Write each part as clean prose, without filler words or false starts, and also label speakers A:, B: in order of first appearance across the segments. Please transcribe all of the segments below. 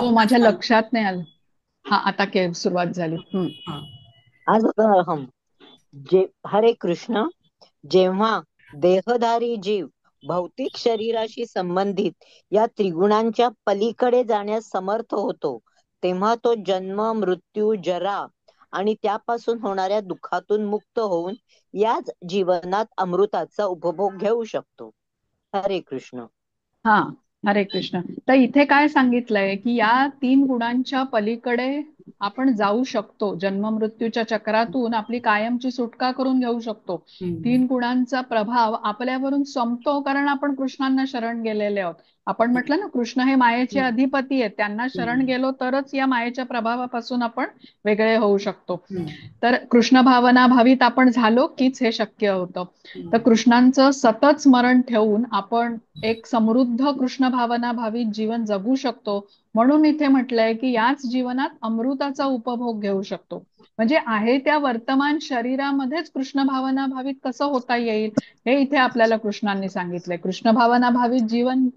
A: हो, माझ्या लक्षात नाही आलं. हा, आता सुरुवात झाली.
B: आज हम जे हरे कृष्ण. जेव्हा देहधारी जीव भौतिक शरीराशी संबंधित या त्रिगुणांच्या पलीकडे जाण्यास समर्थ होतो, तेव्हा तो जन्म, मृत्यू, जरा आणि त्यापासून होणाऱ्या दुःखातून मुक्त होऊन याच जीवनात अमृताचा उपभोग घेऊ शकतो. हरे कृष्ण.
A: हा, हरे कृष्ण. तर इथे काय सांगितलंय की या तीन गुणांच्या पलीकडे आपण जाऊ शकतो. जन्म मृत्यूच्या चक्रातून आपली कायमची सुटका करून घेऊ शकतो. तीन गुणांचा प्रभाव आपल्यावरून संपतो, कारण आपण कृष्णांना शरण गेलेले आहोत. आपण म्हटलं ना, कृष्ण हे मायेचे अधिपती आहेत. त्यांना शरण गेलो तरच या मायेच्या प्रभावापासून आपण वेगळे होऊ शकतो. तर कृष्ण भावना भावित आपण झालो कीच हे शक्य होतं. तर कृष्णांचं सतत स्मरण ठेवून आपण एक समृद्ध कृष्ण भावना भावित जीवन जगू शकतो. म्हणून इथे म्हटलंय की याच जीवनात अमृताचा उपभोग घेऊ शकतो. म्हणजे आहे त्या वर्तमान शरीरामध्येच कृष्ण भावना भावित कसं होता येईल, हे इथे आपल्याला कृष्णांनी सांगितलंय. कृष्ण भावना भावित जीवन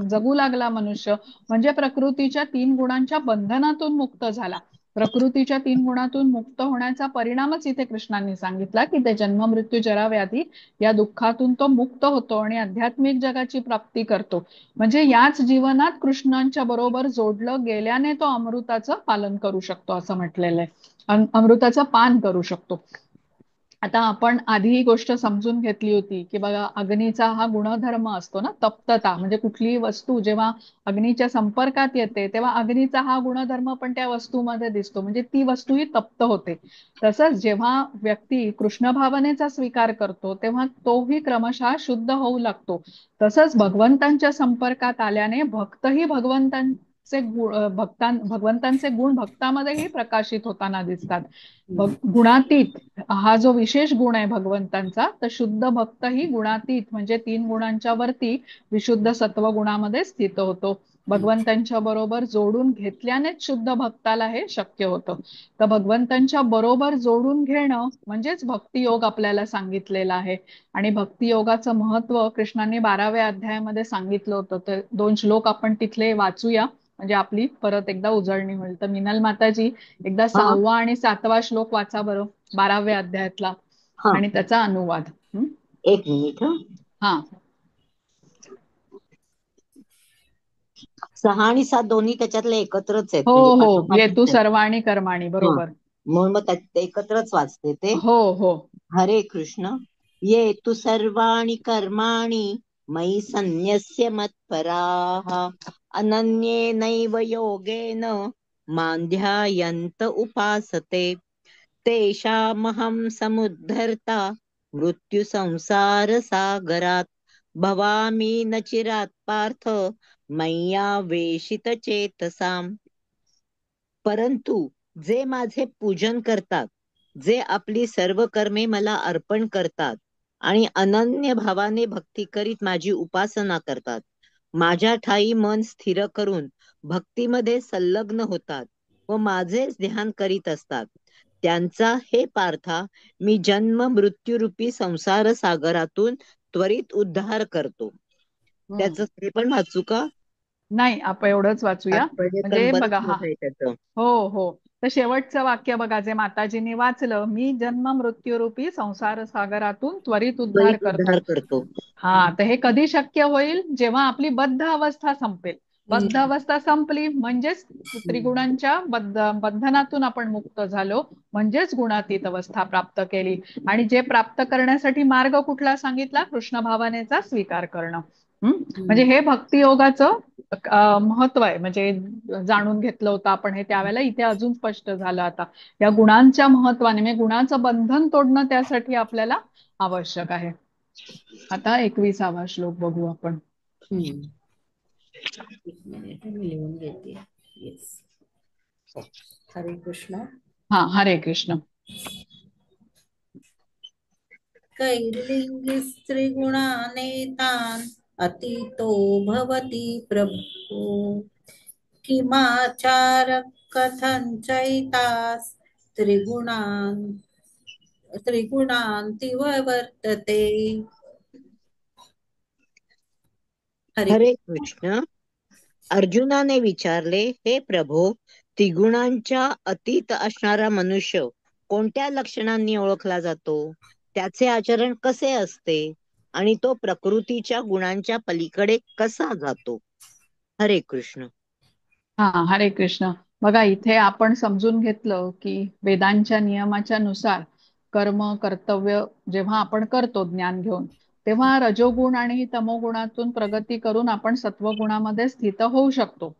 A: जगू लागला मनुष्य म्हणजे प्रकृतीच्या तीन गुणांच्या बंधनातून मुक्त झाला. प्रकृतीच्या तीन गुणातून मुक्त होण्याचा परिणामच इथे कृष्णांनी सांगितला की ते जन्म मृत्यू जरा व्याधी या दुःखातून तो मुक्त होतो आणि आध्यात्मिक जगाची प्राप्ती करतो. म्हणजे याच जीवनात कृष्णांच्या बरोबर जोडलं गेल्याने तो अमृताचं पालन करू शकतो, असं म्हटलेलं आहे. अमृताचं पान करू शकतो. आता आपण आधी ही गोष्ट समजून घेतली होती की बघा, अग्नीचा हा गुणधर्म असतो ना, तप्तता. म्हणजे कुठलीही वस्तू जेव्हा अग्नीच्या संपर्कात येते तेव्हा अग्नीचा हा गुणधर्म पण त्या वस्तूमध्ये दिसतो, म्हणजे ती वस्तू ही तप्त होते. तसंच जेव्हा व्यक्ती कृष्ण भावनेचा स्वीकार करतो तेव्हा तोही क्रमशः शुद्ध होऊ लागतो. तसंच भगवंतांच्या संपर्कात आल्याने भक्तही भगवंतांचे गुण भक्तामध्येही प्रकाशित होताना दिसतात. गुणातीत हा जो विशेष गुण आहे भगवंतांचा, तर शुद्ध भक्त ही गुणातीत म्हणजे तीन गुणांच्या वरती विशुद्ध सत्व गुणामध्ये स्थित होतो. भगवंतांच्या बरोबर जोडून घेतल्यानेच शुद्ध भक्ताला हे शक्य होतं. तर भगवंतांच्या बरोबर जोडून घेणं म्हणजेच भक्तियोग आपल्याला सांगितलेला आहे. आणि भक्तियोगाचं महत्व कृष्णाने 12व्या अध्यायामध्ये सांगितलं होतं. तर 2 श्लोक आपण तिथले वाचूया, म्हणजे आपली परत एकदा उजळणी होईल. तर मिनल माताजी, एकदा
B: हा
A: 6वा आणि 7वा श्लोक वाचा बरं, 12व्या अध्यायातला,
B: हा
A: आणि त्याचा अनुवाद.
B: एक मिनिट.
A: हा.
B: 6 आणि 7 दोन्ही त्याच्यातले एकत्रच आहेत,
A: हो,
B: म्हणजे
A: हो,
B: पाठोपाठच
A: येतू
B: आहेत.
A: सर्वाणी कर्माणी,
B: हा,
A: बरोबर.
B: म्हणून मग ते एकत्रच वाचते ते.
A: हो, हो.
B: हरे कृष्ण. ये तु सर्वाणि कर्माणि मयि सन्न्यस्य मत्पराः अनन्येनैव योगेन मां ध्यायन्त उपासते तेषामहं समुद्धर्ता मृत्यु संसार सागरात् भवामि न चिरात् पार्थ मय्यावेशित चेतसाम्. परंतु जे माझे पूजन करतात, जे आपली सर्व कर्मे मला अर्पण करतात आणि अनन्य भावाने भक्ती करीत माझी उपासना करतात, माझ्या ठायी मन स्थिर करून भक्तीमध्ये संलग्न होतात व माझेच ध्यान करीत असतात, त्यांचा हे पार्था मी जन्म मृत्यूरूपी संसार सागरातून त्वरित उद्धार करतो.
A: हम्म.
B: त्याच हे पण वाचू का?
A: नाही, आपण एवढंच वाचूया.
B: तात्पर्य पण
A: म्हणजे
B: बरंच
A: बघा, हा.
B: मोठं आहे त्याचं.
A: हो, हो. तर शेवटचं वाक्य बघा, जे माताजींनी वाचलं, मी जन्म मृत्यूरूपी संसार सागरातून त्वरित उद्धार
B: त्वरित
A: करतो.
B: उद्धार करतो.
A: हा, तर हे कधी शक्य होईल? जेव्हा आपली बद्ध अवस्था संपेल. बद्ध अवस्था संपली म्हणजेच त्रिगुणांच्या बंधनातून आपण मुक्त झालो, म्हणजेच गुणातीत अवस्था प्राप्त केली. आणि जे प्राप्त करण्यासाठी मार्ग कुठला सांगितला? कृष्ण भावनेचा स्वीकार करणं. म्हणजे हे भक्तियोगाचं महत्व आहे. म्हणजे जाणून घेतलं होतं आपण हे त्यावेळेला, इथे अजून स्पष्ट झालं आता. या गुणांच्या महत्वाने, म्हणजे गुणाचं बंधन तोडणं त्यासाठी आपल्याला आवश्यक आहे. आता 21वा श्लोक बघू आपण.
C: हम्म. एक मिनिट मी लिहून घेते. येस. हरे कृष्ण.
A: हा, हरे कृष्ण.
C: कैर्लिङ्गि स्त्रीगुणानेतान् अतीतो भवति प्रभो किमाचार कथञ्चैतास् त्रिगुणान् वर्तते. हरे
B: हरे
C: कृष्ण.
B: कृष्ण. अर्जुनाने विचारले, हे प्रभो, त्रिगुणांच्या अतीत असणारा मनुष्य कोणत्या लक्षणांनी ओळखला जातो? त्याचे आचरण कसे असते? आणि तो प्रकृतीच्या गुणांच्या पलीकडे कसा जातो? हरे कृष्ण.
A: हा, हरे कृष्ण. बघा, इथे आपण समजून घेतलं की वेदांच्या नियमाच्या नुसार कर्म कर्तव्य जेव्हा आपण करतो ज्ञान घेऊन, तेव्हा रजोगुण आणि तमोगुणातून प्रगती करून आपण सत्वगुणामध्ये स्थित होऊ शकतो.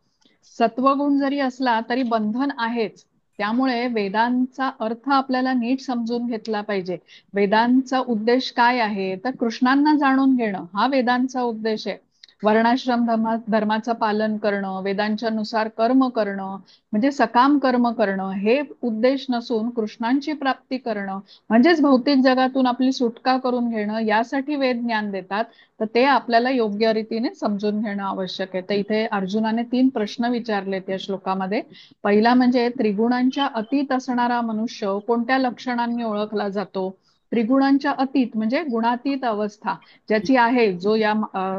A: सत्वगुण जरी असला तरी बंधन आहेच. त्यामुळे वेदांचा अर्थ आपल्याला नीट समजून घेतला पाहिजे. वेदांचा उद्देश काय आहे तर कृष्णांना जाणून घेणं हा वेदांचा उद्देश आहे. वर्णाश्रम धर्माचं पालन करणं, वेदांच्या नुसार कर्म करणं, म्हणजे सकाम कर्म करणं हे उद्देश नसून कृष्णांची प्राप्ती करणं म्हणजेच भौतिक जगातून आपली सुटका करून घेणं, यासाठी वेद ज्ञान देतात. तर ते आपल्याला योग्य रीतीने समजून घेणं आवश्यक आहे. तर इथे अर्जुनाने 3 प्रश्न विचारलेत या श्लोकामध्ये. पहिला म्हणजे त्रिगुणांच्या अतीत असणारा मनुष्य कोणत्या लक्षणांनी ओळखला जातो? त्रिगुणांच्या अतीत म्हणजे गुणातीत अवस्था ज्याची आहे, जो या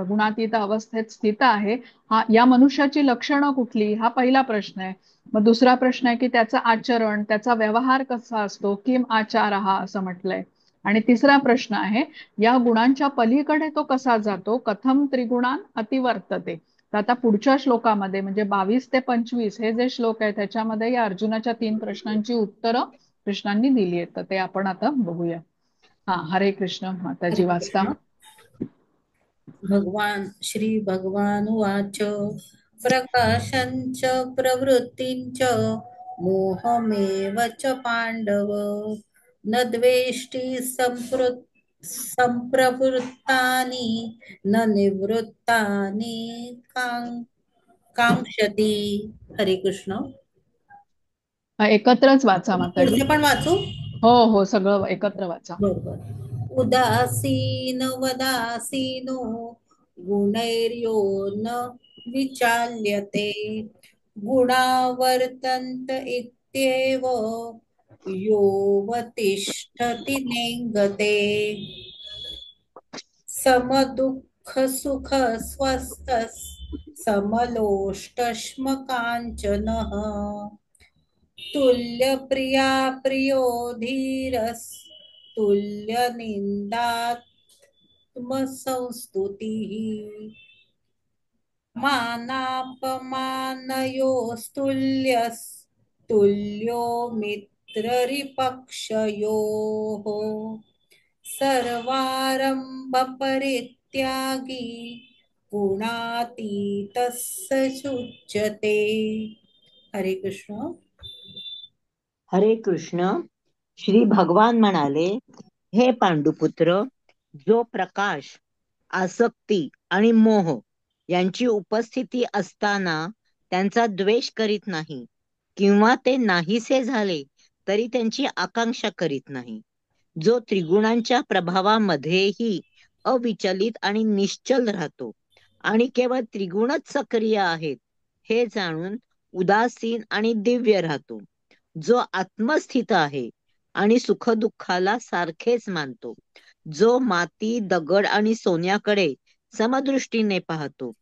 A: गुणातीत अवस्थेत स्थित आहे, हा या मनुष्याची लक्षणं कुठली, हा पहिला प्रश्न आहे. मग दुसरा प्रश्न आहे की त्याचं आचरण, त्याचा व्यवहार कसा असतो, किम आचार हा असं म्हटलंय. आणि तिसरा प्रश्न आहे, या गुणांच्या पलीकडे तो कसा जातो, कथम त्रिगुणान अतिवर्तते. तर आता पुढच्या श्लोकामध्ये म्हणजे 22 ते 25 हे जे श्लोक आहे त्याच्यामध्ये या अर्जुनाच्या 3 प्रश्नांची उत्तरं कृष्णांनी दिली आहेत. तर ते आपण आता बघूया. हा, हरे कृष्ण. माताजी
C: हरे
A: वाचता.
C: कृष्ण. भगवान श्री भगवान उवाच प्रकाशञ्च प्रवृत्तिञ्च मोहमेव च पाण्डव न द्वेष्टि सम्प्रवृत्तानि न निवृत्तानि काङ्क्षति. हरे कृष्ण.
A: एकत्रच वाचा माताजी.
C: पुढचे पण वाचू?
A: हो हो, सगळं एकत्र वाचा.
C: बरोबर. उदासीन वदासीनो गुणैर्यो न विचाल्यते गुणा वर्तन्त इत्येव योऽवतिष्ठति नेङ्गते समदुःख सुख समलोष्टश्मकाञ्चनः तुल्यप्रिया प्रियो धीरस् तुल्यनिन्दात्मसंस्तुतिः मानापमानयोस्तुल्यो मित्ररिपक्षयोः सर्वारम्भपरित्यागी गुणातीतः स उच्यते. हरे कृष्ण.
B: हरे कृष्ण. श्री भगवान म्हणाले, हे पांडुपुत्र, जो प्रकाश, आसक्ती आणि मोह यांची उपस्थिती असताना त्यांचा द्वेष करीत नाही किंवा ते नाहीसे झाले तरी त्यांची आकांक्षा करीत नाही, जो त्रिगुणांच्या प्रभावामध्येही अविचलित आणि निश्चल राहतो आणि केवळ त्रिगुणच सक्रिय आहेत हे जाणून उदासीन आणि दिव्य राहतो, जो आत्मस्थित आहे आणि सुखदुःखाला सारखेच मानतो, जो माती, दगड आणि सोन्याकडे समदृष्टीने पाहतो,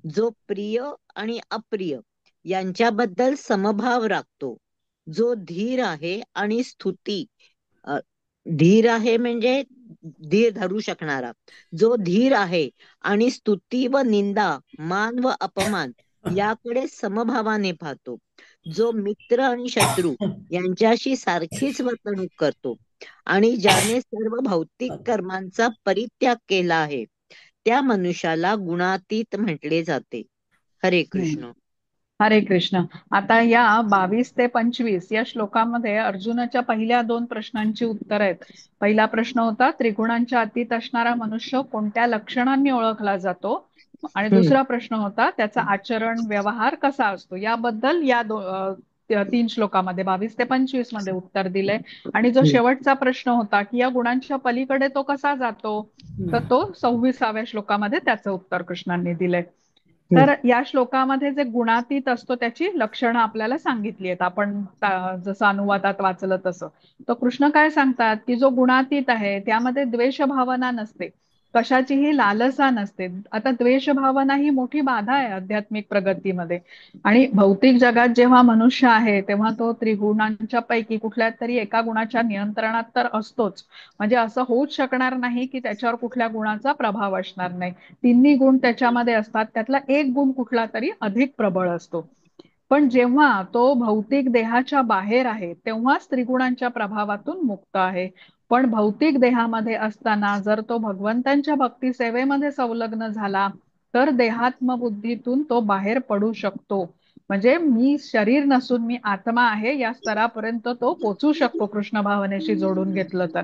B: जो प्रिय आणि अप्रिय यांच्याबद्दल समभाव राखतो, जो धीर आहे आणि धीर आहे म्हणजे धीर धरू शकणारा, जो धीर आहे आणि स्तुती व निंदा, मान व अपमान याकडे समभावाने पाहतो, जो मित्र आणि शत्रू यांच्याशी सारखीच वर्तणूक करतो आणि ज्याने सर्व भौतिक कर्मांचा परित्याग केला आहे, त्या मनुष्याला गुणातीत म्हटले जाते. हरे कृष्ण.
A: हरे कृष्ण. आता या 22 ते 25 या श्लोकामध्ये अर्जुनाच्या पहिल्या 2 प्रश्नांची उत्तर आहेत. पहिला प्रश्न होता, त्रिगुणांच्या अतीत असणारा मनुष्य कोणत्या लक्षणांनी ओळखला जातो, आणि दुसरा प्रश्न होता त्याचा आचरण व्यवहार कसा असतो. याबद्दल या 3 श्लोकामध्ये 22 ते 25 मध्ये उत्तर दिले. आणि जो शेवटचा प्रश्न होता की या गुणांच्या पलीकडे तो कसा जातो, तर तो 26व्या श्लोकामध्ये त्याचं उत्तर कृष्णांनी दिलंय. तर या श्लोकामध्ये जे गुणातीत असतो त्याची लक्षणं आपल्याला सांगितली आहेत. आपण जसं अनुवादात वाचलं तसं. तर कृष्ण काय सांगतात की जो गुणातीत आहे त्यामध्ये द्वेष भावना नसते. कशाचीही लालसा नसते. आता द्वेष भावना ही मोठी बाधा आहे आध्यात्मिक प्रगतीमध्ये. आणि भौतिक जगात जेव्हा मनुष्य आहे तेव्हा तो त्रिगुणांच्या पैकी कुठल्या तरी एका गुणाच्या नियंत्रणात तर असतोच. म्हणजे असं होऊच शकणार नाही की त्याच्यावर कुठल्या गुणाचा प्रभाव असणार नाही. तिन्ही गुण त्याच्यामध्ये असतात, त्यातला एक गुण कुठला तरी अधिक प्रबळ असतो. पण जेव्हा तो भौतिक देहाच्या बाहेर आहे तेव्हाच त्रिगुणांच्या प्रभावातून मुक्त आहे. पण भौतिक देहामध्ये असताना जर तो भगवंतांच्या भक्ती सेवेमध्ये संलग्न झाला तर देहात्मबुद्धीतून तो बाहेर पडू शकतो. म्हणजे मी शरीर नसून मी आत्मा आहे या स्तरापर्यंत तो पोचू शकतो कृष्ण भावनेशी जोडून घेतलं तर.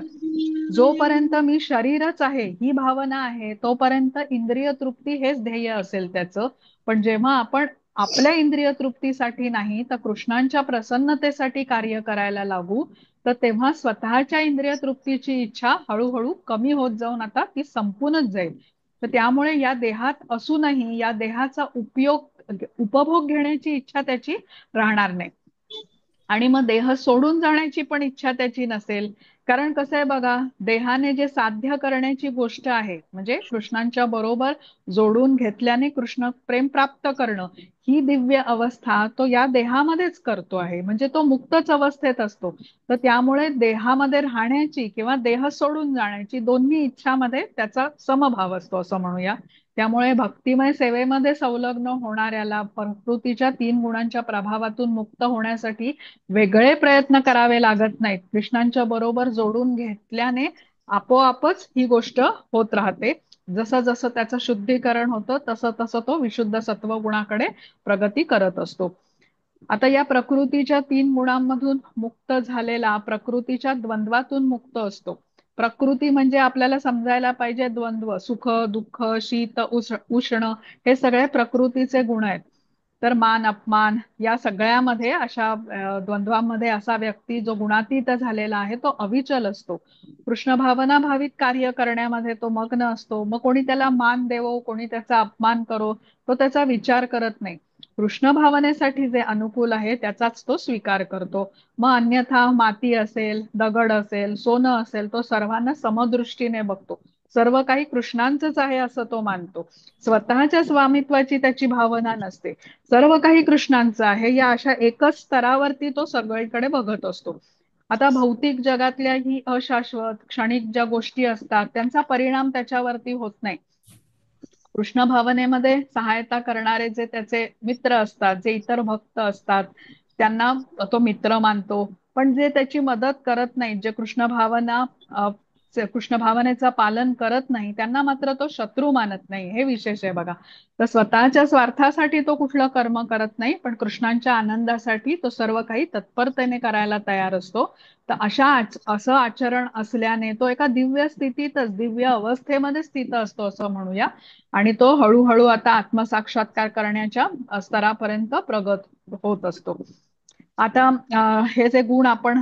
A: जोपर्यंत मी शरीरच आहे ही भावना आहे तोपर्यंत इंद्रिय तृप्ती हेच ध्येय असेल त्याचं. पण जेव्हा आपण आपल्या इंद्रिय तृप्तीसाठी नाही तर कृष्णांच्या प्रसन्नतेसाठी कार्य करायला लागू, तर तेव्हा स्वतःच्या इंद्रिय तृप्तीची इच्छा हळूहळू कमी होत जाऊन आता ती संपूनच जाईल. तर त्यामुळे या देहात असूनही या देहाचा उपभोग घेण्याची इच्छा त्याची राहणार नाही. आणि मग देह सोडून जाण्याची पण इच्छा त्याची नसेल. कारण कसं आहे बघा, देहाने जे साध्य करण्याची गोष्ट आहे म्हणजे कृष्णांच्या बरोबर जोडून घेतल्याने कृष्ण प्रेम प्राप्त करणं, ही दिव्य अवस्था तो या देहामध्येच करतो आहे. म्हणजे तो मुक्तच अवस्थेत असतो. तर त्यामुळे देहामध्ये राहण्याची किंवा देह सोडून जाण्याची दोन्ही इच्छामध्ये त्याचा समभाव असतो असं म्हणूया. त्यामुळे भक्तिमय सेवेमध्ये संलग्न होणाऱ्याला प्रकृतीच्या तीन गुणांच्या प्रभावातून मुक्त होण्यासाठी वेगळे प्रयत्न करावे लागत नाहीत. कृष्णांच्या बरोबर जोडून घेतल्याने आपोआपच ही गोष्ट होत राहते. जसं जसं त्याचं शुद्धीकरण होतं तसं तसं तो विशुद्ध सत्व गुणाकडे प्रगती करत असतो. आता या प्रकृतीच्या तीन गुणांमधून मुक्त झालेला प्रकृतीच्या द्वंद्वातून मुक्त असतो. प्रकृती म्हणजे आपल्याला समजायला पाहिजे द्वंद्व, सुख दुःख, शीत उष्ण, हे सगळे प्रकृतीचे गुण आहेत. तर मान अपमान या सगळ्यामध्ये अशा द्वंद्वामध्ये असा व्यक्ती जो गुणातीत झालेला आहे तो अविचल असतो. कृष्ण भावना भावित कार्य करण्यामध्ये तो मग्न असतो. मग कोणी त्याला मान देवो कोणी त्याचा अपमान करो तो त्याचा विचार करत नाही. कृष्ण भावनेसाठी जे अनुकूल आहे त्याचाच तो स्वीकार करतो. मग अन्यथा माती असेल, दगड असेल, सोनं असेल, तो सर्वांना समदृष्टीने बघतो. सर्व काही कृष्णांचंच आहे असं तो मानतो. स्वतःच्या स्वामित्वाची त्याची भावना नसते. सर्व काही कृष्णांचं आहे या अशा एकच स्तरावरती तो सगळीकडे बघत असतो. आता भौतिक जगातल्या ही अशाश्वत क्षणिक ज्या गोष्टी असतात त्यांचा परिणाम त्याच्यावरती होत नाही. कृष्ण भावनेमध्ये सहायता करणारे जे त्याचे मित्र असतात, जे इतर भक्त असतात, त्यांना तो मित्र मानतो. पण जे त्याची मदत करत नाही, जे कृष्ण भावनेचं पालन करत नाही, त्यांना मात्र तो शत्रू मानत नाही. हे विशेष आहे बघा. तर स्वतःच्या स्वार्थासाठी तो कुठलं कर्म करत नाही, पण कृष्णांच्या आनंदासाठी तो सर्व काही तत्परतेने करायला तयार असतो. तर असं आचरण असल्याने तो एका दिव्य स्थितीतच, दिव्य अवस्थेमध्ये स्थित असतो असं म्हणूया. आणि तो हळूहळू आता आत्मसाक्षात्कार करण्याच्या स्तरापर्यंत प्रगत होत असतो. आता हे जे गुण आपण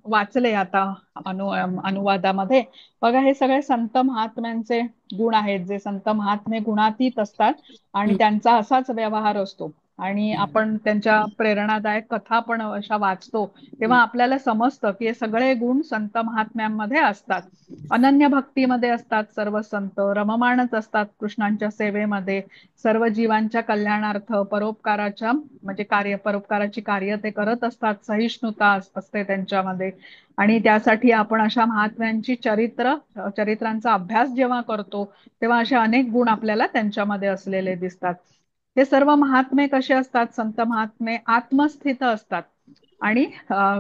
A: वाचले आता अनुवादामध्ये, बघा हे सगळे संत महात्म्यांचे गुण आहेत, जे संत महात्मे गुणातीत असतात आणि
C: हम्म,
A: त्यांचा असाच व्यवहार असतो. आणि
C: हम्म,
A: आपण त्यांच्या प्रेरणादायक कथा पण अशा वाचतो तेव्हा आपल्याला समजतं की हे सगळे गुण संत महात्म्यांमध्ये असतात. अनन्य भक्तीमध्ये असतात सर्व संत, रममाणच असतात कृष्णांच्या सेवेमध्ये, सर्व जीवांच्या कल्याणार्थ परोपकाराच्या म्हणजे परोपकाराची कार्य ते करत असतात. सहिष्णुता असते त्यांच्यामध्ये. आणि त्यासाठी आपण अशा महात्म्यांची चरित्रांचा अभ्यास जेव्हा करतो तेव्हा असे अनेक गुण आपल्याला त्यांच्यामध्ये असलेले दिसतात. हे सर्व महात्मे कसे असतात? संत महात्मे आत्मस्थित असतात आणि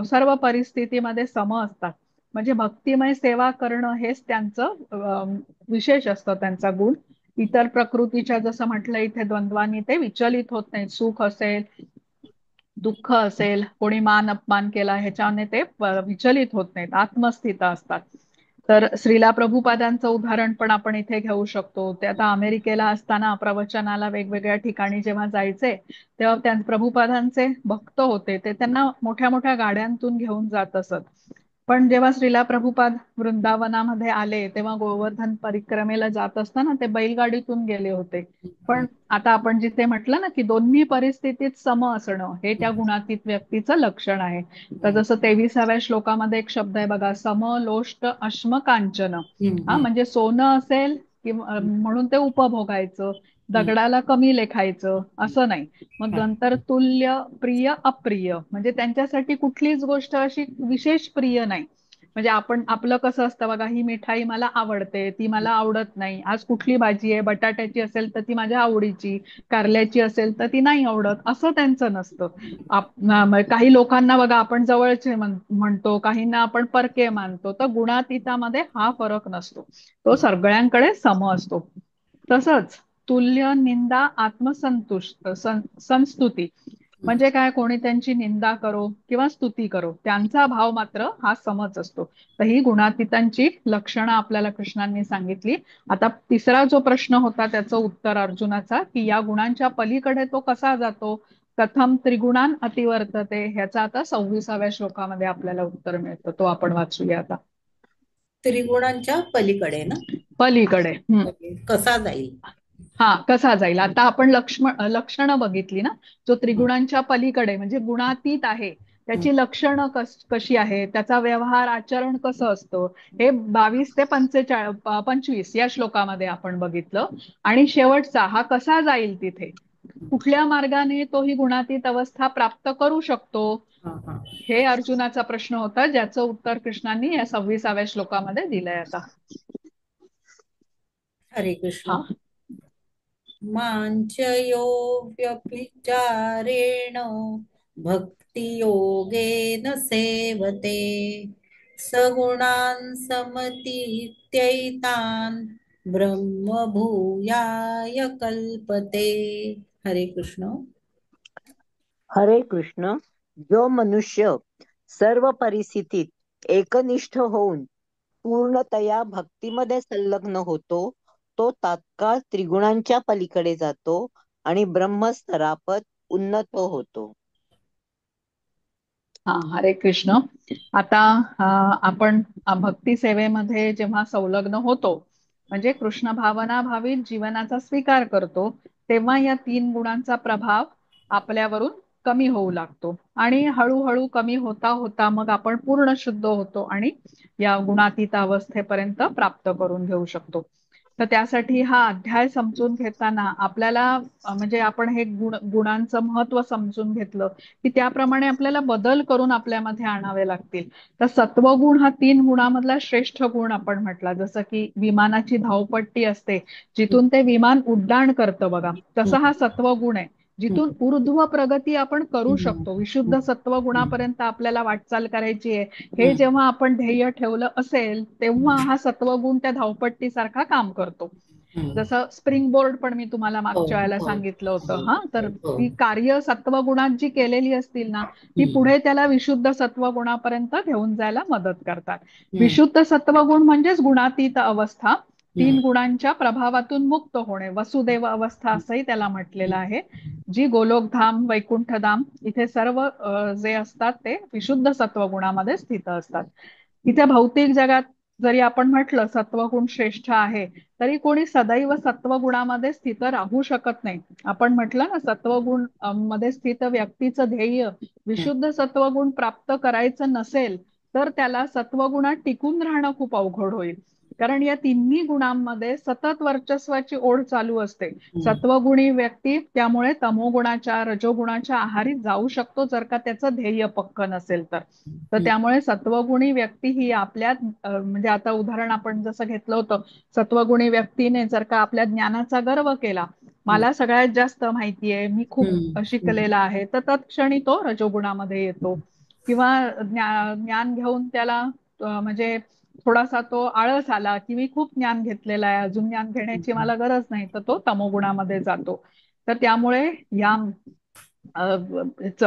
A: सर्व परिस्थितीमध्ये सम असतात. म्हणजे भक्तिमय सेवा करणं हेच त्यांचं विशेष असतं, त्यांचा गुण. इतर प्रकृतीच्या जसं म्हटलं इथे द्वंद्वानी ते विचलित होत नाहीत. सुख असेल, दुःख असेल, कोणी मान अपमान केला ह्याच्याने ते विचलित होत नाहीत, आत्मस्थित असतात. तर श्रीला प्रभुपादांचं उदाहरण पण आपण इथे घेऊ शकतो. ते आता अमेरिकेला असताना प्रवचनाला वेगवेगळ्या ठिकाणी जेव्हा जायचे तेव्हा त्या प्रभुपादांचे भक्त होते ते त्यांना मोठ्या मोठ्या गाड्यांतून घेऊन जात असत. पण जेव्हा श्रीला प्रभुपाद वृंदावनामध्ये आले तेव्हा गोवर्धन परिक्रमेला जात असताना ते बैलगाडीतून गेले होते. पण आता आपण जिथे म्हटलं ना की दोन्ही परिस्थितीत सम असणं हे त्या गुणातीत व्यक्तीचं लक्षण आहे. तर जसं 23व्या श्लोकामध्ये एक शब्द आहे बघा, सम लोष्ट अश्म कांचन. हा म्हणजे सोनं असेल किंवा म्हणून ते उपभोगायचं, दगडाला कमी लेखायचं असं नाही. मग नंतर तुल्य प्रिय अप्रिय म्हणजे त्यांच्यासाठी कुठलीच गोष्ट अशी विशेष प्रिय नाही. म्हणजे आपण आपलं कसं असतं बघा, ही मिठाई मला आवडते, ती मला आवडत नाही. आज कुठली भाजी आहे, बटाट्याची असेल तर ती माझ्या आवडीची, कारल्याची असेल तर ती नाही आवडत, असं त्यांचं नसतं. काही लोकांना बघा आपण जवळचे म्हणतो, काहींना आपण परके मानतो. तर गुणातीतामध्ये हा फरक नसतो, तो सगळ्यांकडे सम असतो. तसंच तुल्य निंदा आत्मसंतुष्ट संस्तुती म्हणजे काय, कोणी त्यांची निंदा करो किंवा स्तुती करो त्यांचा भाव मात्र हा समच असतो. तर ही गुणातीतांची लक्षणं आपल्याला कृष्णांनी सांगितली. आता तिसरा जो प्रश्न होता त्याचं उत्तर अर्जुनाचा, की या गुणांच्या पलीकडे तो कसा जातो, कथम त्रिगुणान अतिवर्तते, ह्याचा आता 26व्या श्लोकामध्ये आपल्याला उत्तर मिळतं. तो आपण वाचूया आता.
C: त्रिगुणांच्या पलीकडे ना?
A: पलीकडे.
C: कसा जाईल?
A: हा, कसा जाईल. आता आपण लक्षणं बघितली ना, जो त्रिगुणांच्या पलीकडे म्हणजे गुणातीत आहे त्याची लक्षणं कशी आहे, त्याचा व्यवहार आचरण कसं असतं, हे 22 ते 25 या श्लोकामध्ये आपण बघितलं. आणि शेवटचा हा कसा जाईल तिथे, कुठल्या मार्गाने तो ही गुणातीत अवस्था प्राप्त करू शकतो, हे अर्जुनाचा प्रश्न होता, ज्याचं उत्तर कृष्णांनी या 26व्या श्लोकामध्ये दिलंय आता.
C: हरे कृष्ण.
A: हा,
C: मांचयो व्यभिचारेण भक्तियोगेन सेवते सगुणान् समतीत्यैतान् ब्रह्म भूयाय कल्पते. हरे कृष्ण.
B: हरे कृष्ण. जो मनुष्य सर्व परिस्थितीत एकनिष्ठ होऊन पूर्णतया भक्तीमध्ये संलग्न होतो तो तात्काळ त्रिगुणांच्या पलीकडे जातो आणि ब्रह्मस्तरापद उन्नत होतो.
A: हा, हरे कृष्ण. आता आपण भक्ती सेवेमध्ये जेव्हा संलग्न होतो म्हणजे कृष्ण भावना भावित जीवनाचा स्वीकार करतो, तेव्हा या 3 गुणांचा प्रभाव आपल्यावरून कमी होऊ लागतो आणि हळूहळू कमी होता होता मग आपण पूर्ण शुद्ध होतो आणि या गुणातीत अवस्थेपर्यंत प्राप्त करून घेऊ शकतो. तर त्यासाठी हा अध्याय समजून घेताना आपल्याला म्हणजे आपण हे गुणांचं महत्व समजून घेतलं की त्याप्रमाणे आपल्याला बदल करून आपल्यामध्ये आणावे लागतील. तर सत्वगुण हा 3 गुणामधला श्रेष्ठ गुण आपण म्हटला. जसं की विमानाची धावपट्टी असते, जिथून ते विमान उड्डाण करतं बघा, तसा हा सत्वगुण आहे, जिथून ऊर्ध्व प्रगती आपण करू शकतो. विशुद्ध सत्वगुणापर्यंत आपल्याला वाटचाल करायची आहे, हे जेव्हा आपण ध्येय ठेवलं असेल तेव्हा हा सत्वगुण त्या धावपट्टीसारखा काम करतो. जसं स्प्रिंग बोर्ड पण मी तुम्हाला मागच्या वेळेला सांगितलं होतं. हा, तर ती कार्य सत्वगुणात जी केलेली असतील ना, ती पुढे त्याला विशुद्ध सत्वगुणापर्यंत घेऊन जायला मदत करतात. विशुद्ध सत्वगुण म्हणजेच गुणातीत अवस्था, 3 गुणांच्या प्रभावातून मुक्त होणे, वसुदेव अवस्था असंही त्याला म्हटलेलं आहे, जी गोलोकधाम वैकुंठधाम इथे सर्व जे असतात ते विशुद्ध सत्वगुणामध्ये स्थित असतात. इथे भौतिक जगात जरी आपण म्हटलं सत्वगुण श्रेष्ठ आहे, तरी कोणी सदैव सत्वगुणामध्ये स्थित राहू शकत नाही. आपण म्हटलं ना, सत्वगुण मध्ये स्थित व्यक्तीचं ध्येय विशुद्ध सत्वगुण प्राप्त करायचं नसेल तर त्याला सत्वगुणात टिकून राहणं खूप अवघड होईल. कारण या 3 गुणांमध्ये सतत वर्चस्वाची ओढ चालू असते. सत्वगुणी व्यक्ती त्यामुळे तमोगुणाच्या रजोगुणाच्या आहारी जाऊ शकतो जर का त्याचं ध्येय पक्क नसेल तर. तर त्यामुळे सत्वगुणी व्यक्ती ही आपल्यात म्हणजे आता उदाहरण आपण जसं घेतलं होतं, सत्वगुणी व्यक्तीने जर का आपल्या ज्ञानाचा गर्व केला, मला सगळ्यात जास्त माहिती आहे, मी खूप शिकलेला आहे, तर तत्क्षणी तो रजोगुणामध्ये येतो. किंवा ज्ञान घेऊन त्याला म्हणजे थोडासा तो आळस आला की मी खूप ज्ञान घेतलेलं आहे, अजून ज्ञान घेण्याची मला गरज नाही, तर तो तमोगुणामध्ये जातो. तर त्यामुळे या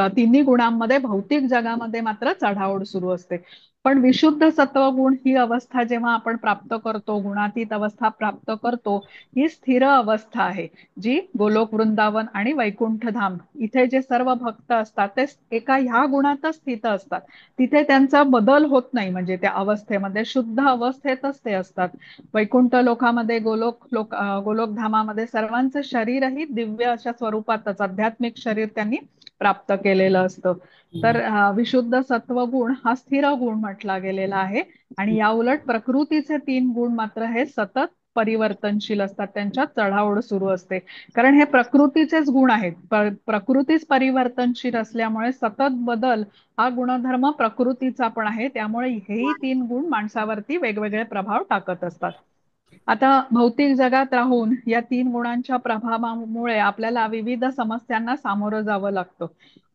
A: 3 गुणांमध्ये भौतिक जगामध्ये मात्र चढाओढ सुरू असते. पण विशुद्ध सत्वगुण ही अवस्था जेव्हा आपण प्राप्त करतो, गुणातीत अवस्था प्राप्त करतो, ही स्थिर अवस्था आहे, जी गोलोक वृंदावन आणि वैकुंठ धाम इथे जे सर्व भक्त असतात ते एका ह्या गुणातच स्थित असतात. तिथे त्यांचा बदल होत नाही, म्हणजे त्या अवस्थेमध्ये शुद्ध अवस्थेतच ते असतात. वैकुंठ लोकामध्ये गोलोक धामामध्ये सर्वांचं शरीरही दिव्य अशा स्वरूपातच आध्यात्मिक शरीर त्यांनी प्राप्त केलेलं असतं. तर विशुद्ध सत्वगुण हा स्थिर गुण म्हटला गेलेला आहे. आणि या उलट प्रकृतीचे 3 गुण मात्र हे सतत परिवर्तनशील असतात, त्यांच्यात चढाओढ सुरू असते. कारण हे प्रकृतीचेच गुण आहेत. प्रकृतीच परिवर्तनशील असल्यामुळे सतत बदल हा गुणधर्म प्रकृतीचा पण आहे. त्यामुळे हेही 3 गुण माणसावरती वेगवेगळे प्रभाव टाकत असतात. आता भौतिक जगात राहून या 3 गुणांच्या प्रभावामुळे आपल्याला विविध समस्यांना सामोरं जावं लागतं.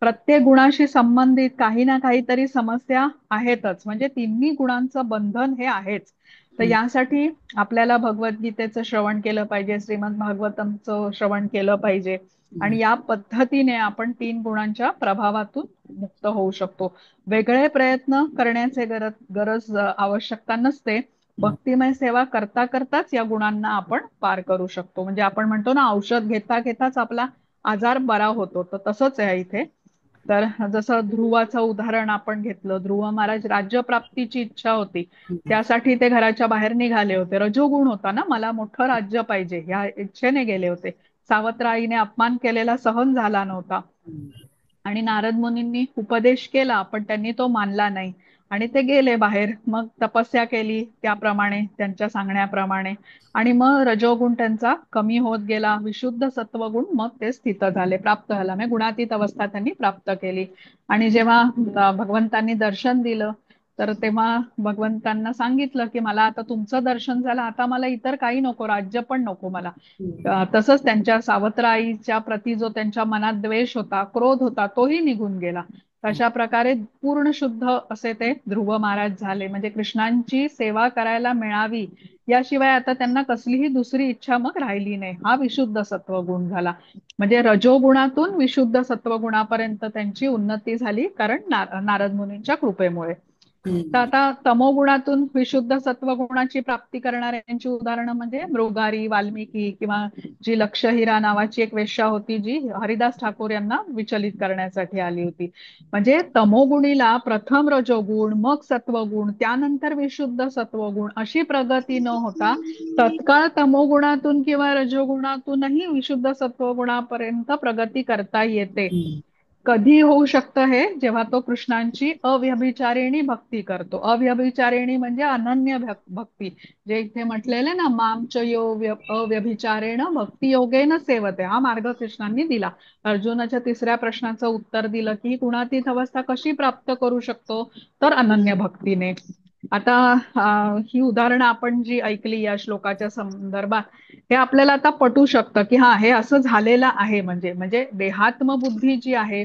A: प्रत्येक गुणाशी संबंधित काही ना काहीतरी समस्या आहेतच, म्हणजे तिन्ही गुणांचं बंधन हे आहेच. तर यासाठी आपल्याला भगवद्गीतेचं श्रवण केलं पाहिजे, श्रीमद भागवतमचं श्रवण केलं पाहिजे. आणि या पद्धतीने आपण 3 गुणांच्या प्रभावातून मुक्त होऊ शकतो. वेगळे प्रयत्न करण्याचे गरज आवश्यकता नसते. भक्तिमय सेवा करता करताच या गुणांना आपण पार करू शकतो. म्हणजे आपण म्हणतो ना, औषध घेता घेताच आपला आजार बरा होतो, तर तसंच आहे इथे. तर जसं ध्रुवाचं उदाहरण आपण घेतलं, ध्रुव महाराज राज्यप्राप्तीची इच्छा होती, त्यासाठी ते घराच्या बाहेर निघाले होते. रजोगुण होता ना, मला मोठं राज्य पाहिजे ह्या इच्छेने गेले होते. सावत्र अपमान केलेला सहन झाला नव्हता आणि नारद मुनींनी उपदेश केला, पण त्यांनी तो मानला नाही आणि ते गेले बाहेर. मग तपस्या केली त्याप्रमाणे, त्यांच्या सांगण्याप्रमाणे, आणि मग रजोगुण त्यांचा कमी होत गेला. विशुद्ध सत्वगुण मग ते स्थित झाले, प्राप्त झाला. म्हणजे गुणातीत अवस्था त्यांनी प्राप्त केली. आणि जेव्हा भगवंतांनी दर्शन दिलं, तर तेव्हा भगवंतांना सांगितलं की मला आता तुमचं दर्शन झालं, आता मला इतर काही नको, राज्य पण नको मला. तसंच त्यांच्या सावत्र आईच्या प्रती जो त्यांच्या मनात द्वेष होता, क्रोध होता, तोही निघून गेला. अशा प्रकारे पूर्ण शुद्ध असे ते ध्रुव महाराज झाले. म्हणजे कृष्णांची सेवा करायला मिळावी याशिवाय आता त्यांना कसलीही दुसरी इच्छा मग राहिली नाही. हा विशुद्ध सत्वगुण झाला. म्हणजे रजोगुणातून विशुद्ध सत्वगुणापर्यंत त्यांची उन्नती झाली, कारण नारद मुनींच्या कृपेमुळे. तर आता तमोगुणातून विशुद्ध सत्वगुणाची प्राप्ती करणाऱ्यांची उदाहरणं म्हणजे मृगारी, वाल्मिकी, किंवा जी लक्षहिरा नावाची एक वेश्या होती, जी हरिदास ठाकूर यांना विचलित करण्यासाठी आली होती. म्हणजे तमोगुणीला प्रथम रजोगुण, मग सत्वगुण, त्यानंतर विशुद्ध सत्वगुण अशी प्रगती न होता तत्काळ तमोगुणातून किंवा रजोगुणातूनही विशुद्ध सत्वगुणापर्यंत प्रगती करता येते. कधी होऊ शकतं हे, जेव्हा तो कृष्णांची अव्यभिचारिणी भक्ती करतो. अव्यभिचारिणी म्हणजे अनन्य भक्ती, जे इथे म्हटलेलं ना, मामच यो अव्यभिचारेण भक्ती योगेन सेवते, हा मार्ग कृष्णांनी दिला. अर्जुनाच्या 3ऱ्या प्रश्नाचं उत्तर दिलं की गुणातीत अवस्था कशी प्राप्त करू शकतो, तर अनन्य भक्तीने. आता ही उदाहरणं आपण जी ऐकली या श्लोकाच्या संदर्भात, हे आपल्याला आता पटू शकतं की हा, हे असं झालेलं आहे. म्हणजे म्हणजे देहात्म बुद्धी जी आहे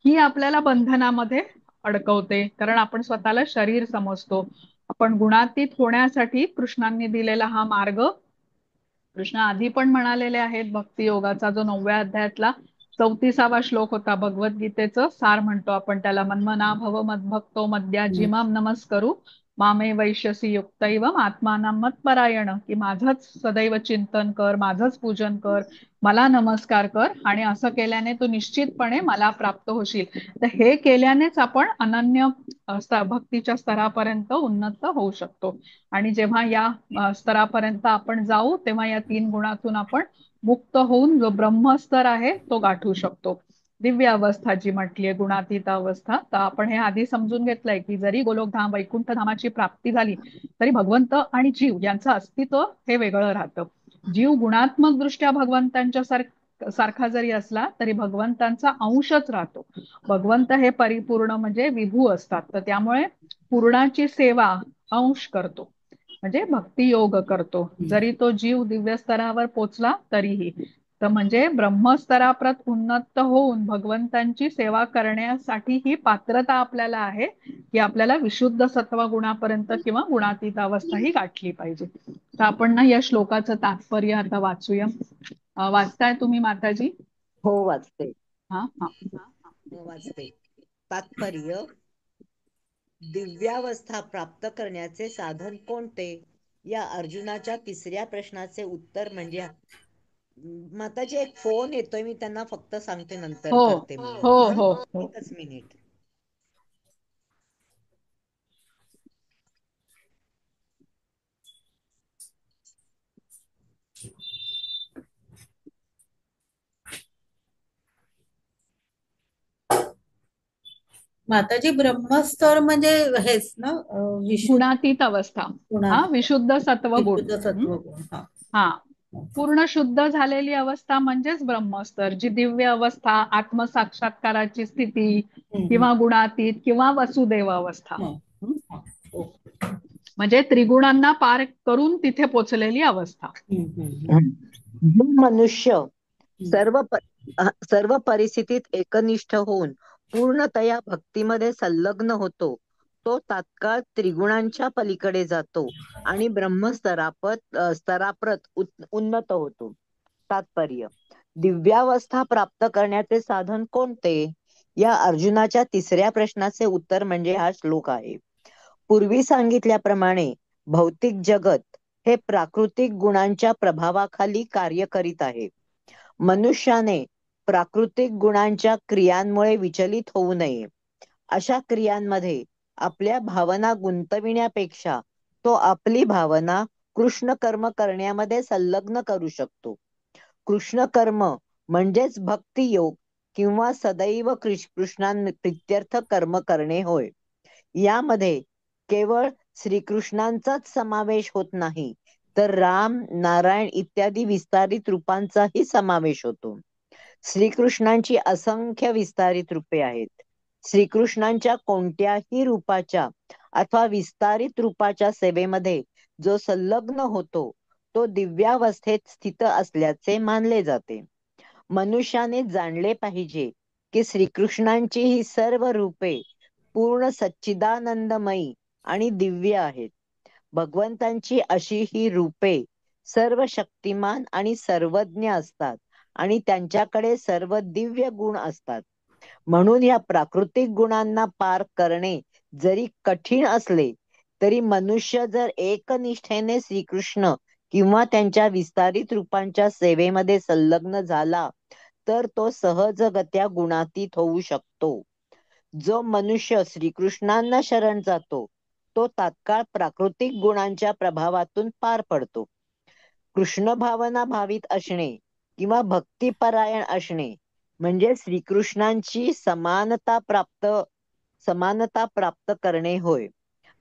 A: ही आपल्याला बंधनामध्ये अडकवते, कारण आपण स्वतःला शरीर समजतो. आपण गुणातीत होण्यासाठी कृष्णांनी दिलेला हा मार्ग कृष्ण आधी पण म्हणालेले आहेत. भक्ती योगाचा जो 9व्या अध्यायातला 34वा श्लोक होता, भगवद्गीतेचं सार म्हणतो आपण त्याला, मन्मना भव मद्भक्तो मद्याजी माम नमस्करू मामे वैश्यसी युक्तैव आत्मानां मत्परायण, की माझंच सदैव चिंतन कर, माझंच पूजन कर, मला नमस्कार कर, आणि असं केल्याने तू निश्चितपणे मला प्राप्त होशील. तर हे केल्यानेच आपण अनन्य भक्तीच्या स्तरापर्यंत उन्नत होऊ शकतो. आणि जेव्हा या स्तरापर्यंत आपण जाऊ, तेव्हा या 3 गुणातून आपण मुक्त होऊन जो ब्रह्मस्तर आहे तो गाठू शकतो. दिव्य अवस्था जी म्हटलीये, गुणातीत अवस्था, तर आपण हे आधी समजून घेतलंय की जरी गोलोकधाम वैकुंठ धामाची प्राप्ती झाली तरी भगवंत आणि जीव यांचं अस्तित्व हे वेगळं राहतं. जीव गुणात्मक दृष्ट्या भगवंतांच्या सारखा जरी असला तरी भगवंतांचा अंशच राहतो. भगवंत हे परिपूर्ण म्हणजे विभू असतात, तर त्यामुळे पूर्णाची सेवा अंश करतो, म्हणजे भक्ती योग करतो, जरी तो जीव दिव्य स्तरावर पोचला तरीही. तर म्हणजे ब्रह्मस्तराप्रत उन्नत होऊन भगवंतांची सेवा करण्यासाठी ही पात्रता आपल्याला आहे, की आपल्याला विशुद्ध सत्वगुणापर्यंत किंवा गुणातीत अवस्था ही गाठली पाहिजे. तर आपण ना या श्लोकाचं तात्पर्य आता वाचूया. वाचताय तुम्ही माताजी?
B: हो, वाचते.
A: हा हा.
B: वाचते. तात्पर्य: दिव्यावस्था प्राप्त करण्याचे साधन कोणते? या अर्जुनाच्या तिसऱ्या प्रश्नाचे उत्तर म्हणजे माताजी एक फोन येतोय, मी त्यांना फक्त सांगते नंतर
A: हो
B: करते म्हणून.
A: हो
B: हा,
A: हो हो.
B: एकच मिनिट.
C: माताजी ब्रह्मस्तर म्हणजे हेच ना, विशुद्ध
A: गुणातीत अवस्था. हा,
C: गुणात
A: विशुद्ध सत्व गुण.
C: विशुद्ध सत्वगुण. हा.
A: हा, पूर्ण शुद्ध झालेली अवस्था म्हणजेच ब्रह्मस्तर, जी दिव्य अवस्था, आत्मसाक्षात्काराची स्थिती,
C: हम्म,
A: किंवा गुणातीत किंवा वसुदेव अवस्था.
C: हम्म, ओके.
A: म्हणजे त्रिगुणांना पार करून तिथे पोचलेली अवस्था.
B: जो मनुष्य
C: हम्म.
B: सर्व परिस्थितीत एकनिष्ठ होऊन पूर्णतया भक्तीमध्ये संलग्न होतो, तो तात्काळ त्रिगुणांच्या पलीकडे जातो आणि स्तराप्रत उन्नत होतो. तात्पर्य: दिव्यावस्था प्राप्त करण्याचे साधन कोणते? या अर्जुनाच्या तिसऱ्या प्रश्नाचे उत्तर म्हणजे हा श्लोक आहे. पूर्वी सांगितल्याप्रमाणे भौतिक जगत हे प्राकृतिक गुणांच्या प्रभावाखाली कार्य करीत आहे. मनुष्याने प्राकृतिक गुणांच्या क्रियांमुळे विचलित होऊ नये. अशा क्रियांमध्ये आपल्या भावना गुंतविण्यापेक्षा तो आपली भावना कृष्ण कर्म करण्यामध्ये संलग्न करू शकतो. कृष्ण कर्म म्हणजेच भक्ती योग किंवा सदैव कृष्णांप्रित्यर्थ कर्म करणे होय. यामध्ये केवळ श्रीकृष्णांचाच समावेश होत नाही, तर राम, नारायण इत्यादी विस्तारित रूपांचाही समावेश होतो. श्रीकृष्णांची असंख्य विस्तारित रूपे आहेत. श्रीकृष्णांच्या कोणत्याही रूपाच्या अथवा विस्तारित रूपाच्या सेवेमध्ये जो संलग्न होतो, तो दिव्यावस्थेत स्थित असल्याचे मानले जाते. मनुष्याने जाणले पाहिजे की श्रीकृष्णांची ही सर्व रूपे पूर्ण सच्चिदानंदमयी आणि दिव्य आहेत. भगवंतांची अशी ही रूपे सर्व शक्तिमान आणि सर्वज्ञ असतात आणि त्यांच्याकडे सर्व दिव्य गुण असतात. म्हणून या प्राकृतिक गुणांना पार करणे जरी कठीण असले, तरी मनुष्य जर एकनिष्ठेने श्रीकृष्ण किंवा त्यांच्या विस्तारित रूपांच्या सेवेमध्ये संलग्न झाला, तर तो सहजगत्या गुणातीत होऊ शकतो. जो मनुष्य श्रीकृष्णांना शरण जातो, तो तात्काळ प्राकृतिक गुणांच्या प्रभावातून पार पडतो. कृष्ण भावना भावित असणे किंवा भक्तिपरायण असणे म्हणजे श्रीकृष्णांची समानता प्राप्त करणे होय.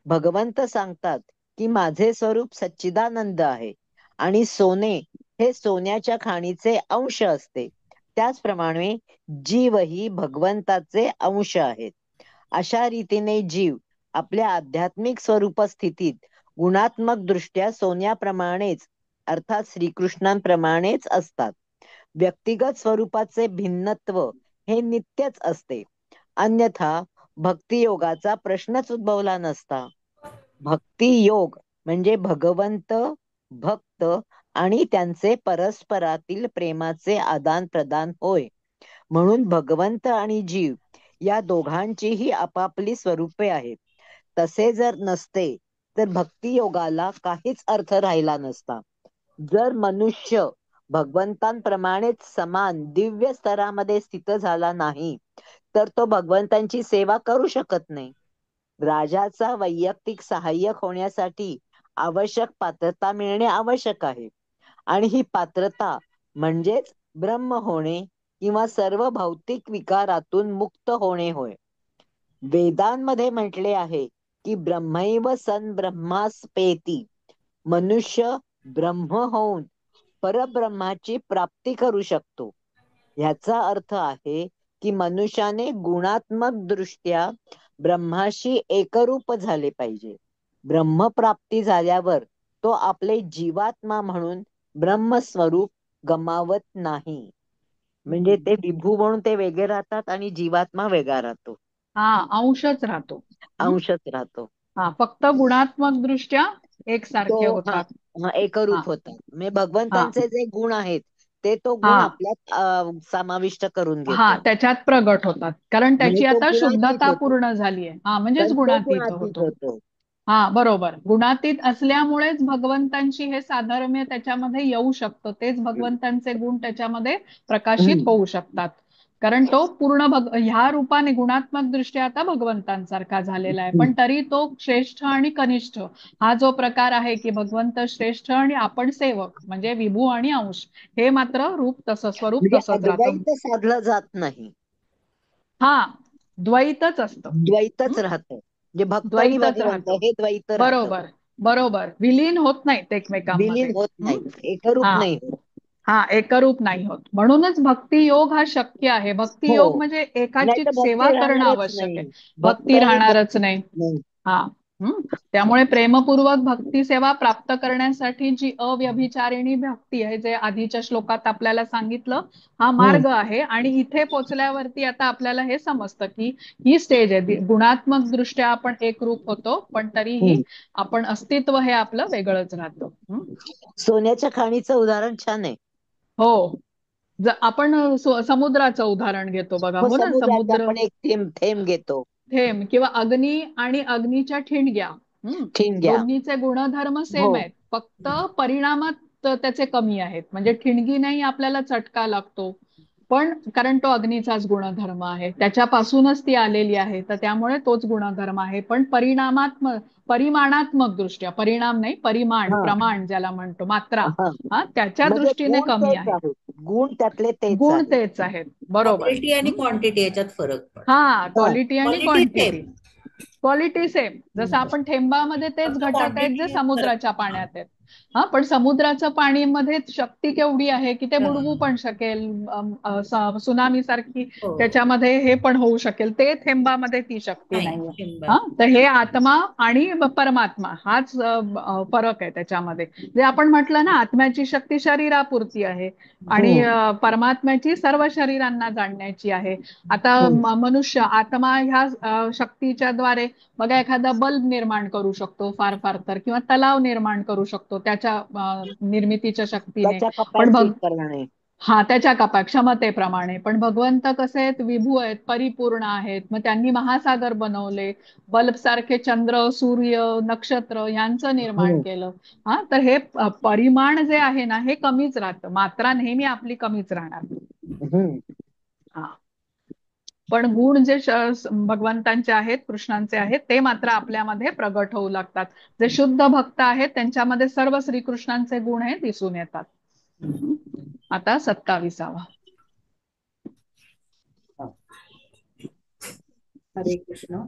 B: भगवंत सांगतात की माझे स्वरूप सच्चिदानंद आहे आणि सोने हे सोन्याच्या खाणीचे अंश असते. त्याचप्रमाणे जीवही भगवंताचे अंश आहेत. अशा रीतीने जीव आपल्या आध्यात्मिक स्वरूप स्थितीत गुणात्मक दृष्ट्या सोन्याप्रमाणेच अर्थात श्रीकृष्णांप्रमाणेच असतात. व्यक्तिगत स्वरूपाचे भिन्नत्व हे नित्यच असते, अन्यथा भक्तियोगाचा प्रश्नच उद्भवला नसता. भक्ती योग म्हणजे भगवंत, भक्त आणि त्यांचे परस्परातील प्रेमाचे आदान प्रदान होय. म्हणून भगवंत आणि जीव या दोघांचीही आपापली स्वरूपे आहेत. तसे जर नसते तर भक्ती योगाला काहीच अर्थ राहिला नसता. जर मनुष्य भगवंतांप्रमाणेच समान दिव्य स्तरामध्ये स्थित झाला नाही, तर तो भगवंतांची सेवा करू शकत नाही. राजाचा वैयक्तिक सहाय्यक होण्यासाठी आवश्यक पात्रता मिळणे आवश्यक आहे. आणि ही पात्रता म्हणजेच ब्रह्म होणे किंवा सर्व भौतिक विकारातून मुक्त होणे होय. वेदांमध्ये म्हटले आहे की ब्रह्मैव सन ब्रह्मास्पेती. मनुष्य ब्रह्म होऊन परब्रह्माची प्राप्ती करू शकतो. ह्याचा अर्थ आहे की मनुष्याने गुणात्मक दृष्ट्या ब्रह्माशी एकरूप झाले पाहिजे. ब्रह्मप्राप्ती झाल्यावर तो आपले जीवात्मा म्हणून ब्रह्मस्वरूप गमावत नाही. म्हणजे ते विभू म्हणून ते वेगळे राहतात आणि जीवात्मा वेगळा राहतो,
A: हा, अंशच राहतो.
B: अंशच राहतो.
A: हा, फक्त गुणात्मक दृष्ट्या एकसारखे
B: तो
A: होतात. हा
B: एकरूप होतात. म्हणजे
A: हा
B: भगवंतांचे जे गुण आहेत ते तो
A: हा
B: गुण आपल्यात समाविष्ट करून
A: हा
B: घेतो.
A: त्याच्यात प्रगट होतात, कारण
B: म्हणजे
A: त्याची
B: तो
A: आता
B: गुणातीत
A: शुद्धता
B: होतो.
A: पूर्ण झाली आहे. हा म्हणजेच
B: कारण तो
A: गुणातीत
B: गुणातीत
A: होतो.
B: होतो.
A: हा बरोबर, गुणातीत असल्यामुळेच भगवंतांची हे साधर्म्य त्याच्यामध्ये येऊ शकतं, तेच भगवंतांचे गुण त्याच्यामध्ये प्रकाशित
B: हम्म.
A: होऊ शकतात. कारण तो पूर्ण ह्या रूपाने गुणात्मक दृष्ट्या आता भगवंतांसारखा झालेला आहे, पण तरी तो श्रेष्ठ आणि कनिष्ठ हा जो प्रकार आहे की भगवंत श्रेष्ठ आणि आपण सेवक म्हणजे विभू आणि अंश, हे मात्र रूप तसं स्वरूप
B: म्हणजे
A: तसंच राहतं.
B: अद्वैत साधलं जात नाही,
A: हा द्वैतच असतं.
B: द्वैतच
A: हं?
B: राहतं. म्हणजे भक्त आणि
A: द्वैतच
B: भगवंत
A: राहतं.
B: हे द्वैत राहतं.
A: बरोबर बरोबर, विलीन होत नाहीत एकमेकांमध्ये.
B: विलीन होत
A: हं?
B: नाही, एकरूप
A: हा
B: नाही होत.
A: हा एकरूप नाही होत, म्हणूनच भक्ती योग हा शक्य आहे. भक्ती योग
B: हो,
A: म्हणजे
B: नाही
A: एकाची
B: तर
A: सेवा
B: भक्ती
A: करणं
B: राहणारच
A: आवश्यक आहे,
B: नाही. भक्त
A: भक्ती
B: आणि
A: राहणारच
B: भक्ती
A: नाही.
B: नाही.
A: हा त्यामुळे प्रेमपूर्वक भक्ती सेवा प्राप्त करण्यासाठी जी अव्यभिचारिणी भक्ती आहे, जे आधीच्या श्लोकात आपल्याला सांगितलं, हा
B: हम्म.
A: मार्ग आहे. आणि इथे पोचल्यावरती आता आपल्याला हे समजतं की ही स्टेज आहे, गुणात्मक दृष्ट्या आपण एकरूप होतो, पण तरीही
B: हम्म.
A: आपण अस्तित्व हे आपलं वेगळंच राहतं.
B: सोन्याच्या खाणीचं उदाहरण छान आहे.
A: हो, आपण समुद्राचं उदाहरण घेतो बघा,
B: हो,
A: हो ना,
B: समुद्राचा
A: समुद्र
B: आपण एक थेंब थेंब घेतो.
A: थेंब किंवा अग्नी आणि अग्नीच्या ठिणग्या,
B: ठिणग्या.
A: दोन्हीचे गुणधर्म
B: हो.
A: सेम आहेत, फक्त परिणामात त्याचे कमी आहेत. म्हणजे ठिणगी नाही आपल्याला चटका लागतो, पण कारण तो अग्नीचाच गुणधर्म आहे, त्याच्यापासूनच ती आलेली आहे, तर त्यामुळे तोच गुणधर्म आहे. पण परिमाणात्मक दृष्ट्या, परिणाम नाही, परिमाण,
B: हा.
A: प्रमाण ज्याला म्हणतो, मात्रा,
B: हा.
A: हा त्याच्या
B: म्हणजे
A: दृष्टीने
B: गुण
A: कमी
B: तेच
A: आहे.
B: आहेत, गुण त्यातले तेच
A: गुण
B: आहेत.
A: तेच आहेत, बरोबर.
C: क्वालिटी आणि क्वांटिटी याच्यात फरक पडतो.
A: हा
B: हा.
A: क्वालिटी आणि
C: quality
A: quantity.
C: Same,
A: quality same, जसं आपण थेंबामध्ये तेच
C: फक्त
A: घटक आहेत जे
C: क्वांटिटी फरक
A: समुद्राच्या
C: पडतो.
A: पाण्यात आहेत. हा पण समुद्राचं पाणीमध्ये शक्ती केवढी आहे की ते बुडवू पण शकेल, सुनामी सारखी
C: हो,
A: त्याच्यामध्ये हे पण होऊ शकेल, ते थेंबामध्ये ती शक्ती
C: नाही
A: नाहीये. हा
C: चिंबत.
A: तर हे आत्मा आणि परमात्मा हाच फरक आहे त्याच्यामध्ये. जे आपण म्हटलं ना, आत्म्याची शक्ती शरीरापुरती आहे आणि
B: हम्म.
A: परमात्म्याची सर्व शरीरांना जाणण्याची आहे. आता
B: हम्म.
A: मनुष्य आत्मा ह्या शक्तीच्या द्वारे बघा एखादा बल्ब निर्माण करू शकतो, फार फार तर, किंवा तलाव निर्माण करू शकतो त्याच्या निर्मितीच्या शक्तीने.
B: त्याच्या
A: पण
B: कपॅसिटी प्रमाणे.
A: हा त्याच्या क्षमतेप्रमाणे. पण भगवंत कसे आहेत, विभू आहेत, परिपूर्ण आहेत, मग त्यांनी महासागर बनवले, बल्ब सारखे चंद्र, सूर्य, नक्षत्र यांचं निर्माण
B: हम्म.
A: केलं. हा तर हे परिमाण जे आहे ना, हे कमीच राहतं, मात्रा नेहमी आपली कमीच राहणार.
B: हम्म.
A: हा पण गुण जे भगवंतांचे आहेत, कृष्णांचे आहेत, ते मात्र आपल्यामध्ये प्रगट होऊ लागतात. जे शुद्ध भक्त आहेत त्यांच्यामध्ये सर्व श्रीकृष्णांचे गुण हे दिसून येतात. आता 27वा.
C: हरे कृष्ण.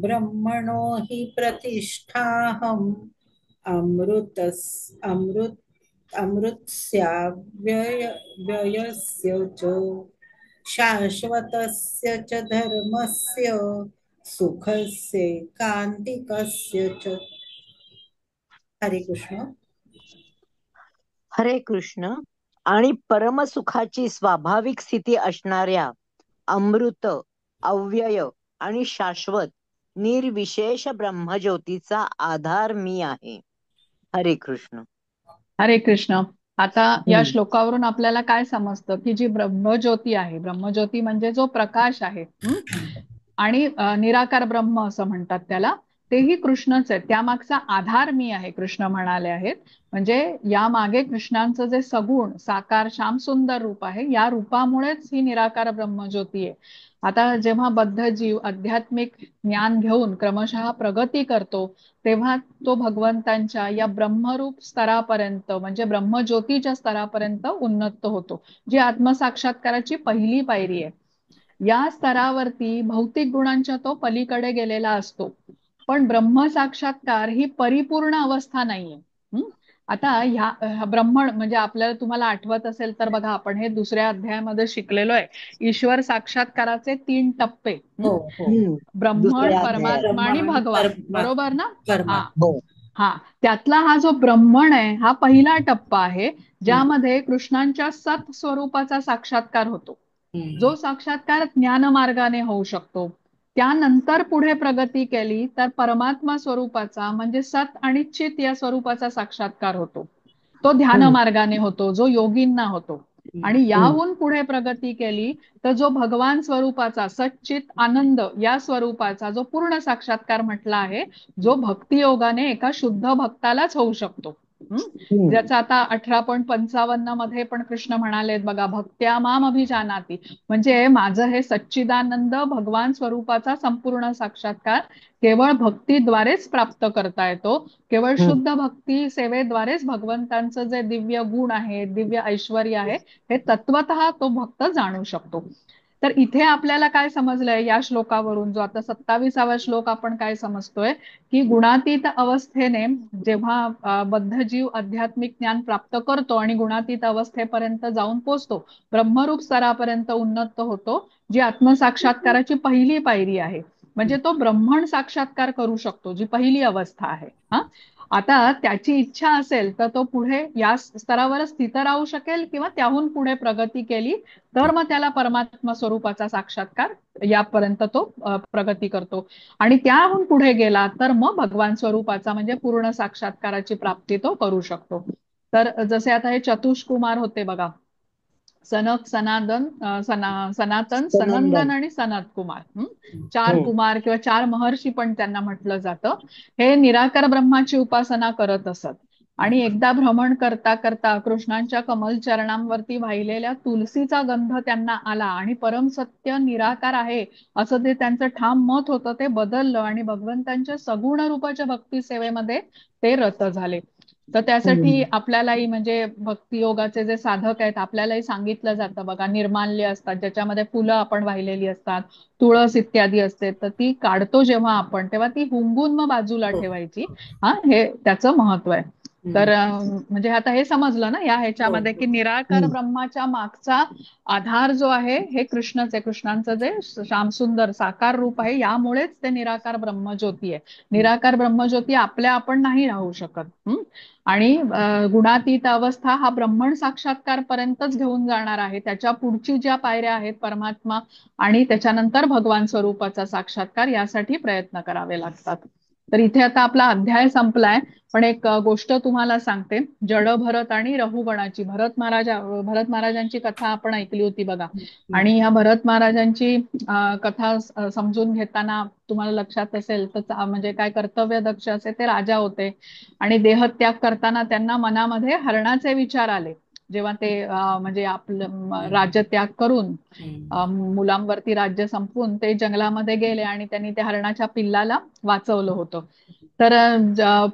C: ब्रह्मणो हि प्रतिष्ठाहम् अमृतस् अमृत अमृतस्य व्ययस्य च शाश्वतस्य च धर्मस्य सुखस्य कान्तिकस्य च. हरे कृष्ण.
B: हरे कृष्ण. आणि परमसुखाची स्वाभाविक स्थिती असणाऱ्या अमृत, अव्यय आणि शाश्वत निर्विशेष ब्रह्मज्योतीचा आधार मी आहे. हरे कृष्ण.
A: हरे कृष्ण. आता या
B: हम्म.
A: श्लोकावरून आपल्याला काय समजतं की जी ब्रह्मज्योती आहे, ब्रह्मज्योती म्हणजे जो प्रकाश आहे, आणि निराकार ब्रह्म असं म्हणतात त्याला, तेही कृष्णच आहे, त्यामागचा आधार मी आहे, कृष्ण म्हणाले आहेत. म्हणजे या मागे कृष्णांचं जे सगुण साकार श्याम सुंदर रूप आहे, या रूपामुळेच ही निराकार ब्रह्मज्योती आहे. आता जेव्हा बद्ध जीव आध्यात्मिक ज्ञान घेऊन क्रमशः प्रगती करतो, तेव्हा तो भगवंतांच्या या ब्रह्मरूप स्तरापर्यंत म्हणजे ब्रह्मज्योतीच्या स्तरापर्यंत उन्नत होतो, जी आत्मसाक्षात्काराची पहिली पायरी आहे. या स्तरावरती भौतिक गुणांच्या तो पलीकडे गेलेला असतो, पण ब्रह्मसाक्षात्कार ही परिपूर्ण अवस्था नाहीये. आता ब्रह्मण म्हणजे आपल्याला, तुम्हाला आठवत असेल तर बघा, आपण हे दुसऱ्या अध्यायामध्ये शिकलेलो आहे, ईश्वर साक्षात्काराचे 3 टप्पे.
C: हो हो.
B: हम्म.
A: ब्रह्मण,
B: दुसऱ्या अध्यायात.
A: परमात्मा
C: ब्रह्मा
A: आणि
C: आणि
A: भगवान, बरोबर ना? हा
C: परमात्मा.
B: हो.
A: हा त्यातला हा जो ब्रह्मण आहे, हा पहिला टप्पा आहे, ज्यामध्ये कृष्णांच्या सत स्वरूपाचा साक्षात्कार होतो, जो साक्षात्कार ज्ञानमार्गाने होऊ शकतो. त्यानंतर पुढे प्रगती केली तर परमात्मा स्वरूपाचा म्हणजे सत आणि चित या स्वरूपाचा साक्षात्कार होतो. तो ध्यान
B: हम्म,
A: मार्गाने होतो, जो योगींना होतो. आणि
B: हम्म,
A: याहून पुढे प्रगती केली तर जो भगवान स्वरूपाचा सच्चित आनंद या स्वरूपाचा जो पूर्ण साक्षात्कार म्हटला आहे, जो भक्ती योगाने एका शुद्ध भक्तालाच होऊ शकतो. हं?
B: हम्म,
A: ज्याचा आता 18.55 मध्ये पण कृष्ण म्हणालेत बघा, भक्त्या माम अभिजानाती, म्हणजे माझं हे सच्चिदानंद भगवान स्वरूपाचा संपूर्ण साक्षात्कार केवळ भक्तीद्वारेच प्राप्त करता येतो. केवळ
B: हम्म,
A: शुद्ध भक्ती सेवेद्वारेच भगवंतांचं जे दिव्य गुण आहे, दिव्य ऐश्वर आहे, हे तत्वतः तो भक्त जाणू शकतो. तर इथे आपल्याला काय समजलंय या श्लोकावरून, जो आता 27वा श्लोक आपण काय समजतोय, की गुणातीत अवस्थेने जेव्हा बद्ध जीव आध्यात्मिक ज्ञान प्राप्त करतो आणि गुणातीत अवस्थेपर्यंत जाऊन पोचतो, ब्रह्मरूप स्तरापर्यंत उन्नत होतो, जी आत्मसाक्षात्काराची पहिली पायरी आहे. म्हणजे तो ब्रह्मण साक्षात्कार करू शकतो, जी पहिली अवस्था आहे. हा, आता त्याची इच्छा असेल तर तो पुढे या स्तरावर स्थित राहू शकेल, किंवा त्याहून पुढे प्रगती केली तर मग त्याला परमात्मा स्वरूपाचा साक्षात्कार यापर्यंत तो प्रगती करतो. आणि त्याहून पुढे गेला तर मग भगवान स्वरूपाचा म्हणजे पूर्ण साक्षात्काराची प्राप्ती तो करू शकतो. तर जसे आता हे चतुष्कुमार होते बघा, सनक, सनातन, सनातन, सनंदन
B: सनंदन.
A: आणि सनत कुमार. चार
B: हम्म,
A: कुमार किंवा चार महर्षी पण त्यांना म्हटलं जातं. हे निराकार ब्रह्माची उपासना करत असत. आणि एकदा भ्रमण करता करता कृष्णांच्या कमल चरणांवरती वाहिलेल्या तुलसीचा गंध त्यांना आला आणि परम सत्य निराकार आहे असं ते त्यांचं ठाम मत होतं, ते बदललं आणि भगवंतांच्या सगुण रूपाच्या भक्ती सेवेमध्ये ते रत झाले. तर त्यासाठी
B: हम्म,
A: आपल्यालाही म्हणजे भक्ती योगाचे जे साधक आहेत आपल्यालाही सांगितलं जातं बघा, निर्माल्य असतात ज्याच्यामध्ये फुलं आपण वाहिलेली असतात, तुळस इत्यादी असते, तर ती काढतो जेव्हा आपण तेव्हा ती हुंगून मग बाजूला
C: हो
A: ठेवायची. हा, हे त्याचं महत्व आहे. तर
C: हम्म.
A: म्हणजे आता हे समजलं ना या
C: हो
A: ह्याच्यामध्ये, की
C: हो
A: निराकार
B: हम्म,
A: ब्रह्माच्या मागचा आधार जो आहे हे कृष्णच आहे. कृष्णांचं जे श्यामसुंदर साकार रूप आहे, यामुळेच ते निराकार ब्रह्मज्योती आहे.
C: हम्म.
A: निराकार ब्रह्मज्योती आपल्या आपण नाही राहू शकत. आणि गुणातीत अवस्था हा ब्रह्मण साक्षात्कार पर्यंतच घेऊन जाणार आहे. त्याच्या पुढची ज्या पायऱ्या आहेत परमात्मा आणि त्याच्यानंतर भगवान स्वरूपाचा साक्षात्कार, यासाठी प्रयत्न करावे लागतात. तर इथे आता आपला अध्याय संपलाय. पण एक गोष्ट तुम्हाला सांगते, जड भरत आणि रघुगणाची. भरत महाराजांची कथा आपण ऐकली होती बघा.
C: हम्म.
A: आणि ह्या भरत महाराजांची कथा समजून घेताना तुम्हाला लक्षात असेल तर म्हणजे काय, कर्तव्य दक्ष असे ते राजा होते. आणि देहत्याग करताना त्यांना मनामध्ये हरणाचे विचार आले. जेव्हा ते म्हणजे आपलं राज्यत्याग करून
C: हम्म.
A: मुलांवरती राज्य संपवून ते जंगलामध्ये गेले आणि त्यांनी त्या हरणाच्या पिल्लाला वाचवलं होतं. तर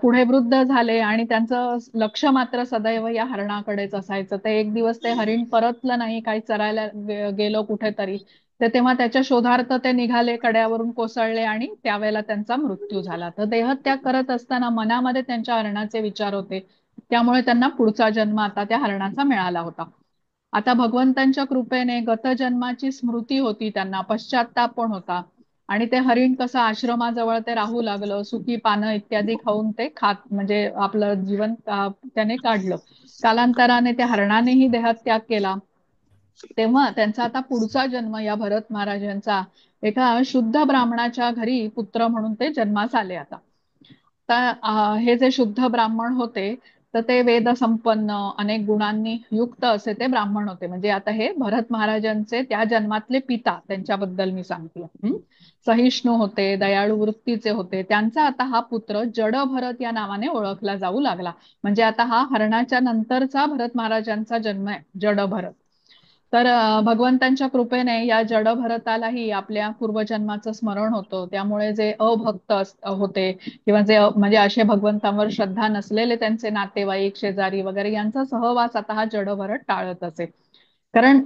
A: पुढे वृद्ध झाले आणि त्यांचं लक्ष मात्र सदैव या हरणाकडेच असायचं. ते एक दिवस ते हरिण परतलं नाही, काही चरायला गेलो कुठेतरी, तर तेव्हा त्याच्या शोधार्थ ते निघाले, कड्यावरून कोसळले आणि त्यावेळेला त्यांचा मृत्यू झाला. तर देहत्याग करत असताना मनामध्ये त्यांच्या हरणाचे विचार होते, त्यामुळे त्यांना पुढचा जन्म आता त्या हरणाचा मिळाला होता. आता भगवंतांच्या कृपेने गत जन्माची स्मृती होती, त्यांना पश्चाताप पण होता. आणि ते हरिण कसं आश्रमाजवळ ते राहू लागलं, सुकी पानं इत्यादी खाऊन ते खात म्हणजे आपलं जीवन त्याने काढलं. कालांतराने त्या हरणानेही देहत्याग केला. तेव्हा त्यांचा आता पुढचा जन्म या भरत महाराजांचा एका शुद्ध ब्राह्मणाच्या घरी पुत्र म्हणून ते जन्मास आले. आता तर हे जे शुद्ध ब्राह्मण होते, तर ते वेद संपन्न अनेक गुणांनी युक्त असे ते ब्राह्मण होते. म्हणजे आता हे भरत महाराजांचे त्या जन्मातले पिता, त्यांच्याबद्दल मी सांगते. सहिष्णू होते, दयाळू वृत्तीचे होते. त्यांचा आता हा पुत्र जड भरत या नावाने ओळखला जाऊ लागला. म्हणजे आता हा हरणाच्या नंतरचा भरत महाराजांचा जन्म आहे, जड भरत. तर भगवंतांच्या कृपेने या जड भरतालाही आपल्या पूर्वजन्माचं स्मरण होतं. त्यामुळे जे अभक्त होते किंवा जे म्हणजे असे भगवंतांवर श्रद्धा नसलेले त्यांचे नातेवाईक, शेजारी वगैरे यांचा सहवास आता हा जड भरत टाळत असे. कारण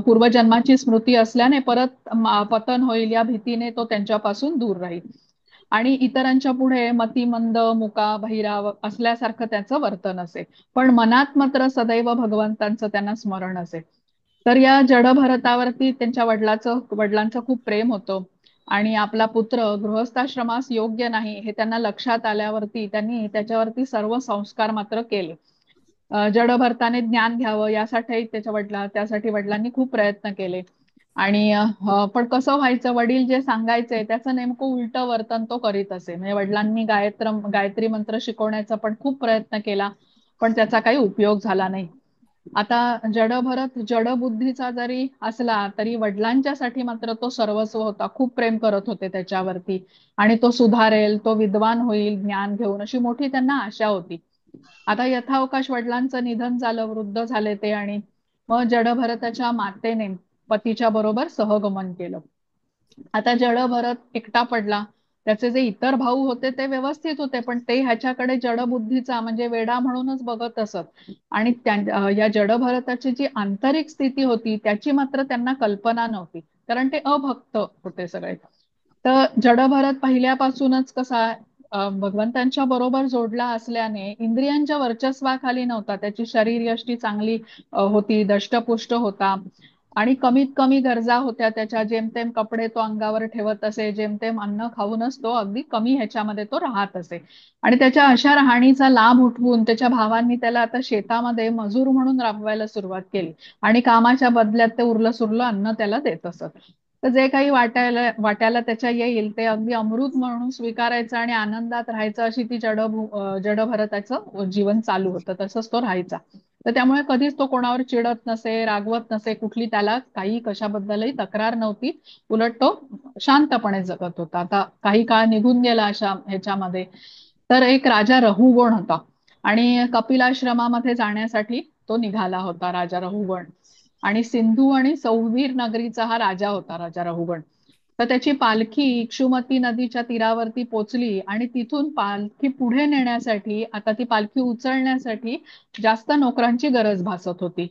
A: पूर्वजन्माची स्मृती असल्याने परत पतन होईल या भीतीने तो त्यांच्यापासून दूर राहील. आणि इतरांच्या पुढे मतिमंद, मुका, बहिरा असल्यासारखं त्याचं वर्तन असे. पण मनात मात्र सदैव भगवंतांचं त्यांना स्मरण असे. तर या जड भरतावरती त्यांच्या वडिलांचं खूप प्रेम होतं. आणि आपला पुत्र गृहस्थाश्रमास योग्य नाही हे त्यांना लक्षात आल्यावरती त्यांनी त्याच्यावरती सर्व संस्कार मात्र केले. जड भरताने ज्ञान घ्यावं यासाठी त्यासाठी वडिलांनी खूप प्रयत्न केले. आणि पण कसं व्हायचं, वडील जे सांगायचे त्याचं नेमकं उलटं वर्तन तो करीत असे. म्हणजे वडिलांनी गायत्री मंत्र शिकवण्याचा पण खूप प्रयत्न केला. पण त्याचा काही उपयोग झाला नाही. आता जडभरत जडबुद्धीचा जरी असला तरी वडिलांच्यासाठी मात्र तो सर्वस्व होता. खूप प्रेम करत होते त्याच्यावरती आणि तो सुधारेल, तो विद्वान होईल ज्ञान घेऊन, अशी मोठी त्यांना आशा होती. आता यथावकाश वडिलांचं निधन झालं, वृद्ध झाले ते, आणि मग जडभरताच्या मातेने पतीच्या बरोबर सहगमन केलं. आता जडभरत एकटा पडला. त्याचे जे इतर भाऊ होते ते व्यवस्थित होते, पण ते ह्याच्याकडे जडबुद्धीचा म्हणजे वेडा म्हणूनच बघत असत. आणि या जडभरताची जी आंतरिक स्थिती होती त्याची मात्र त्यांना कल्पना नव्हती, कारण ते अभक्त होते सगळे. तर जडभरत पहिल्यापासूनच कसा भगवंतांच्या बरोबर जोडला असल्याने इंद्रियांच्या वर्चस्वाखाली नव्हता. त्याची शरीरयष्टी चांगली होती, दष्टपुष्ट होता, आणि कमीत कमी गरजा होत्या त्याच्या. जेमतेम कपडे तो अंगावर ठेवत असे, जेमतेम अन्न खाऊनच तो अगदी कमी ह्याच्यामध्ये तो राहत असे. आणि त्याच्या अशा राहणीचा लाभ उठवून त्याच्या भावांनी त्याला आता शेतामध्ये मजूर म्हणून राबवायला सुरुवात केली, आणि कामाच्या बदल्यात ते उरलं सुरलं अन्न त्याला देत असत. तर जे काही वाट्याला त्याच्या येईल ते अगदी अमृत म्हणून स्वीकारायचं आणि आनंदात राहायचं, अशी ती जडभरताचं जीवन चालू होतं. तसंच तो राहायचा. तर त्यामुळे कधीच तो कोणावर चिडत नसे, रागवत नसे, कुठली त्याला काही कशाबद्दलही तक्रार नव्हती. उलट तो शांतपणे जगत होता. आता काही काळ निघून गेला अशा ह्याच्यामध्ये. तर एक राजा रहुगण होता, आणि कपिलाश्रमामध्ये जाण्यासाठी तो निघाला होता राजा रहुगण. आणि सिंधू आणि सौवीर नगरीचा हा राजा होता, राजा रहुगण. तर त्याची पालखी इक्षुमती नदीच्या तीरावरती पोचली, आणि तिथून पालखी पुढे नेण्यासाठी, आता ती पालखी उचलण्यासाठी जास्त नोकरांची गरज भासत होती.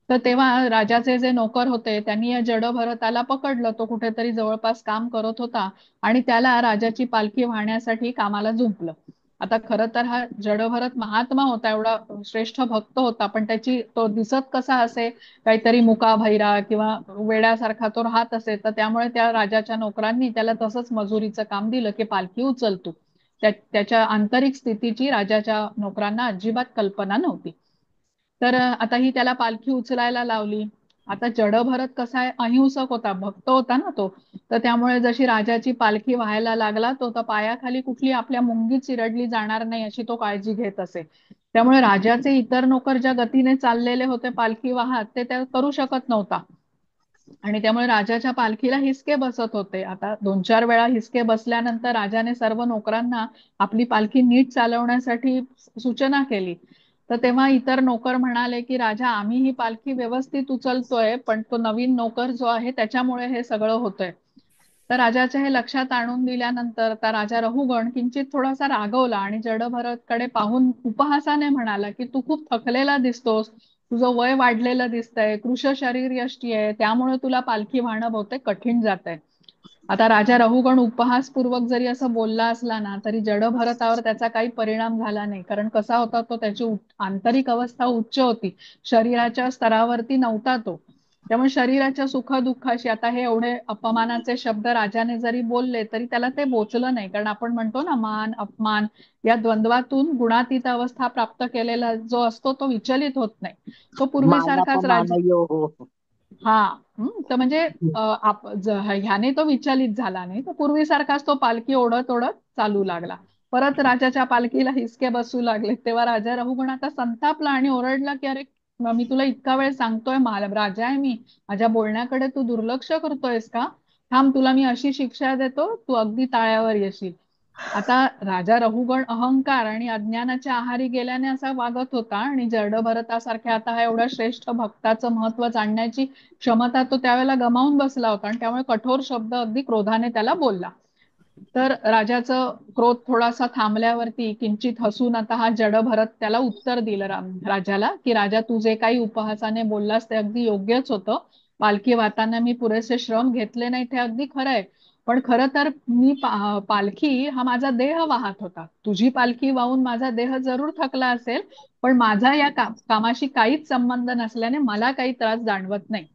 A: तर तेव्हा राजाचे जे नोकर होते त्यांनी या जडभरताला पकडलं. तो कुठेतरी जवळपास काम करत होता, आणि त्याला राजाची पालखी वाहण्यासाठी कामाला जुंपलं. आता खरं तर हा जडभरत महात्मा होता, एवढा श्रेष्ठ भक्त होता, पण त्याची तो दिसत कसा असे, काहीतरी मुकाभैरा किंवा वेड्यासारखा तो राहत असे. तर त्यामुळे त्या राजाच्या नोकरांनी त्याला तसंच मजुरीचं काम दिलं की पालखी उचल तू. त्याच्या आंतरिक स्थितीची राजाच्या नोकरांना अजिबात कल्पना नव्हती. तर आता ही त्याला पालखी उचलायला लावली. आता जडभरत कसा आहे, अहिंसक होता, भक्त होता ना तो. तर त्यामुळे जशी राजाची पालखी व्हायला लागला, तो तर पायाखाली कुठली आपल्या मुंगी चिरडली जाणार नाही अशी तो काळजी घेत असे. त्यामुळे राजाचे इतर नोकर ज्या गतीने चाललेले होते पालखी वाहत, ते त्या करू शकत नव्हता. आणि त्यामुळे राजाच्या पालखीला हिसके बसत होते. आता 2-4 वेळा हिसके बसल्यानंतर राजाने सर्व नोकरांना आपली पालखी नीट चालवण्यासाठी सूचना केली. तर तेव्हा इतर नोकर म्हणाले की राजा, आम्ही ही पालखी व्यवस्थित उचलतोय, पण तो नवीन नोकर जो आहे त्याच्यामुळे हे सगळं होतंय. तर राजाच्या हे लक्षात आणून दिल्यानंतर त्या राजा रहुगण किंचित थोडासा रागवला, आणि जडभरतकडे पाहून उपहासाने म्हणाला की तू खूप थकलेला दिसतोस, तुझं वय वाढलेलं दिसतंय, कृश शरीर यष्टी आहे, त्यामुळे तुला पालखी वाहणं बहुतेक कठीण जातंय. आता राजा रहुगण उपहासपूर्वक जरी असं बोलला असला ना, तरी जडभरतावर त्याचा काही परिणाम झाला नाही. कारण कसा होता तो, त्याची आंतरिक अवस्था उच्च होती, शरीराच्या स्तरावरती नव्हता तो. त्यामुळे शरीराच्या सुखदुःखाशी, आता हे एवढे अपमानाचे शब्द राजाने जरी बोलले तरी त्याला ते बोचलं नाही. कारण आपण म्हणतो ना, मान अपमान या द्वंद्वातून गुणातीत अवस्था प्राप्त केलेला जो असतो तो विचलित होत नाही. तो पूर्वीसारखाच राजा.
B: मानापमानयो हो.
A: हा. तर म्हणजे ह्याने तो विचलित झाला नाही, तर पूर्वीसारखाच तो पालखी ओढत ओढत चालू लागला. परत राजाच्या पालखीला हिसके बसू लागले. तेव्हा राजा रहुगण आता संतापला आणि ओरडला की अरे, मी तुला इतका वेळ सांगतोय, राजा आहे मी, माझ्या बोलण्याकडे तू दुर्लक्ष करतोयस का? थांब, तुला मी अशी शिक्षा देतो, तू अगदी ताळ्यावर येशील. आता राजा रहुगण अहंकार आणि अज्ञानाच्या आहारी गेल्याने असा वागत होता, आणि जडभरतासारख्या आता हा एवढ्या श्रेष्ठ भक्ताचं महत्व जाणण्याची क्षमता तो त्यावेळेला गमावून बसला होता, आणि त्यामुळे कठोर शब्द अगदी क्रोधाने त्याला बोलला. तर राजाचं क्रोध थोडासा थांबल्यावरती किंचित हसून आता हा जडभरत त्याला उत्तर दिलं राजाला की राजा, तू जे काही उपहासाने बोललास ते अगदी योग्यच होतं. पालखी वाहताना मी पुरेसे श्रम घेतले नाही, ते अगदी खरं आहे. पण खरं तर मी पालखी हा माझा देह वाहत होता. तुझी पालखी वाहून माझा देह जरूर थकला असेल, पण माझा या कामाशी काहीच संबंध नसल्याने मला काही त्रास जाणवत नाही.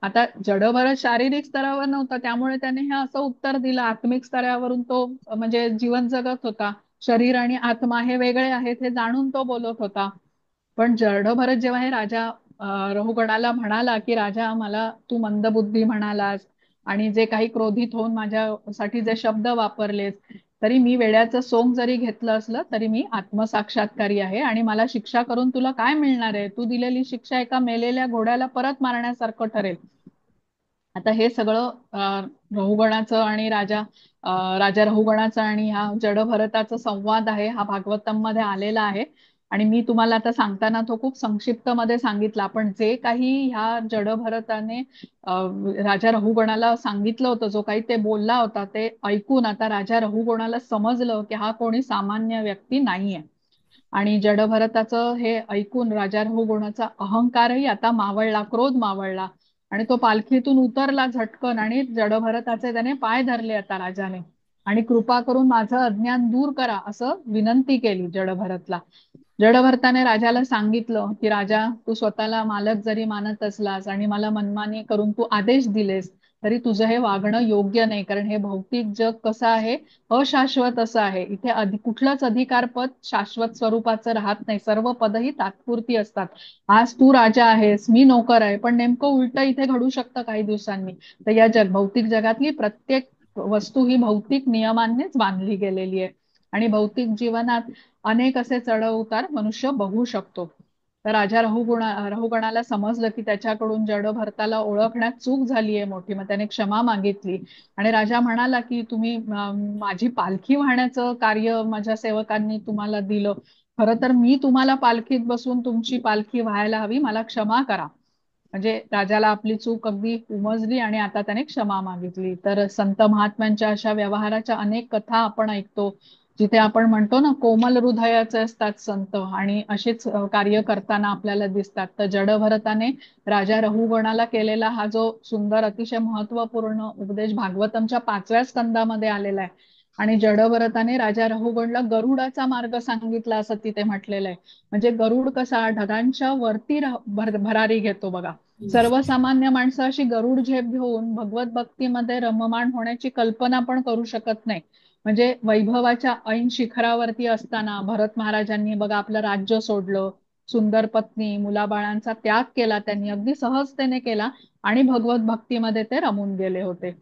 A: आता जडभरत शारीरिक स्तरावर नव्हता, त्यामुळे त्याने हे असं उत्तर दिलं. आत्मिक स्तरावरून तो म्हणजे जीवन जगत होता. शरीर आणि आत्मा हे वेगळे आहेत हे जाणून तो बोलत होता. पण जडभरत जेव्हा हे राजा रहुगणाला म्हणाला की राजा, मला तू मंदबुद्धी म्हणालास, आणि जे काही क्रोधित होऊन माझ्यासाठी जे शब्द वापरलेस, तरी मी वेड्याचं सोंग जरी घेतलं असलं तरी मी आत्मसाक्षात्कारी आहे आणि मला शिक्षा करून तुला काय मिळणार आहे? तू दिलेली शिक्षा एका मेलेल्या घोड्याला परत मारण्यासारखं ठरेल. आता हे सगळं रहुगणाचं आणि राजा रहुगणाचा आणि ह्या जडभरताचा संवाद आहे, हा भागवतम मध्ये आलेला आहे. आणि मी तुम्हाला आता सांगताना तो खूप संक्षिप्त मध्ये सांगितला, पण जे काही ह्या जडभरताने राजा रहुगणाला सांगितलं होतं, जो काही ते बोलला होता, ते ऐकून आता राजा रहुगणाला समजलं की हा कोणी सामान्य व्यक्ती नाहीये. आणि जडभरताचं हे ऐकून राजा रहुगणाचा अहंकारही आता मावळला, क्रोध मावळला आणि तो पालखीतून उतरला झटकन आणि जडभरताचे त्याने पाय धरले आता राजाने आणि कृपा करून माझं अज्ञान दूर करा असं विनंती केली जडभरतला. जडभरताने राजाला सांगितलं की राजा, तू स्वतःला मालक जरी मानत असलास आणि मला मनमानी करून तू आदेश दिलेस तरी तुझं हे वागणं योग्य नाही, कारण हे भौतिक जग कसं आहे, अशाश्वत असं आहे. इथे कुठलंच अधिकारपद शाश्वत स्वरूपाचं राहत नाही, सर्व पदही तात्पुरती असतात. आज तू राजा आहेस, मी नोकर आहे, पण नेमकं उलट इथे घडू शकतं काही दिवसांनी. तर या भौतिक जगातली प्रत्येक वस्तू ही भौतिक नियमांनीच बांधली गेलेली आहे आणि भौतिक जीवनात अनेक असे चढ उतार मनुष्य बघू शकतो. तर राजा रहुगणाला समजलं की त्याच्याकडून जडभरताला ओळखण्यात चूक झाली आहे मोठी, मग त्याने क्षमा मागितली. आणि राजा म्हणाला की तुम्ही माझी पालखी वाहण्याचं कार्य माझ्या सेवकांनी तुम्हाला दिलं, खरं तर मी तुम्हाला पालखीत बसून तुमची पालखी व्हायला हवी, मला क्षमा करा. म्हणजे राजाला आपली चूक अगदी उमजली आणि आता त्याने क्षमा मागितली. तर संत महात्म्यांच्या अशा व्यवहाराच्या अनेक कथा आपण ऐकतो, जिथे आपण म्हणतो ना कोमल हृदयाचे असतात संत आणि असेच कार्य करताना आपल्याला दिसतात. तर जडभरताने राजा रहुगणाला केलेला हा जो सुंदर अतिशय महत्वपूर्ण उपदेश भागवतमच्या 5व्या स्कंदामध्ये आलेला आहे. आणि जडभरताने राजा रहुगणला गरुडाचा मार्ग सांगितला असं तिथे म्हटलेलं आहे. म्हणजे गरुड कसा ढगांच्या वरती भरारी घेतो बघा. सर्वसामान्य माणसं अशी गरुड झेप घेऊन भगवत भक्तीमध्ये रममाण होण्याची कल्पना पण करू शकत नाही. म्हणजे वैभवाच्या ऐन शिखरावरती असताना भरत महाराजांनी बघा आपलं राज्य सोडलं, सुंदर पत्नी मुलाबाळांचा त्याग केला, त्यांनी अगदी सहजतेने केला आणि भगवत भक्तीमध्ये ते रमून गेले होते.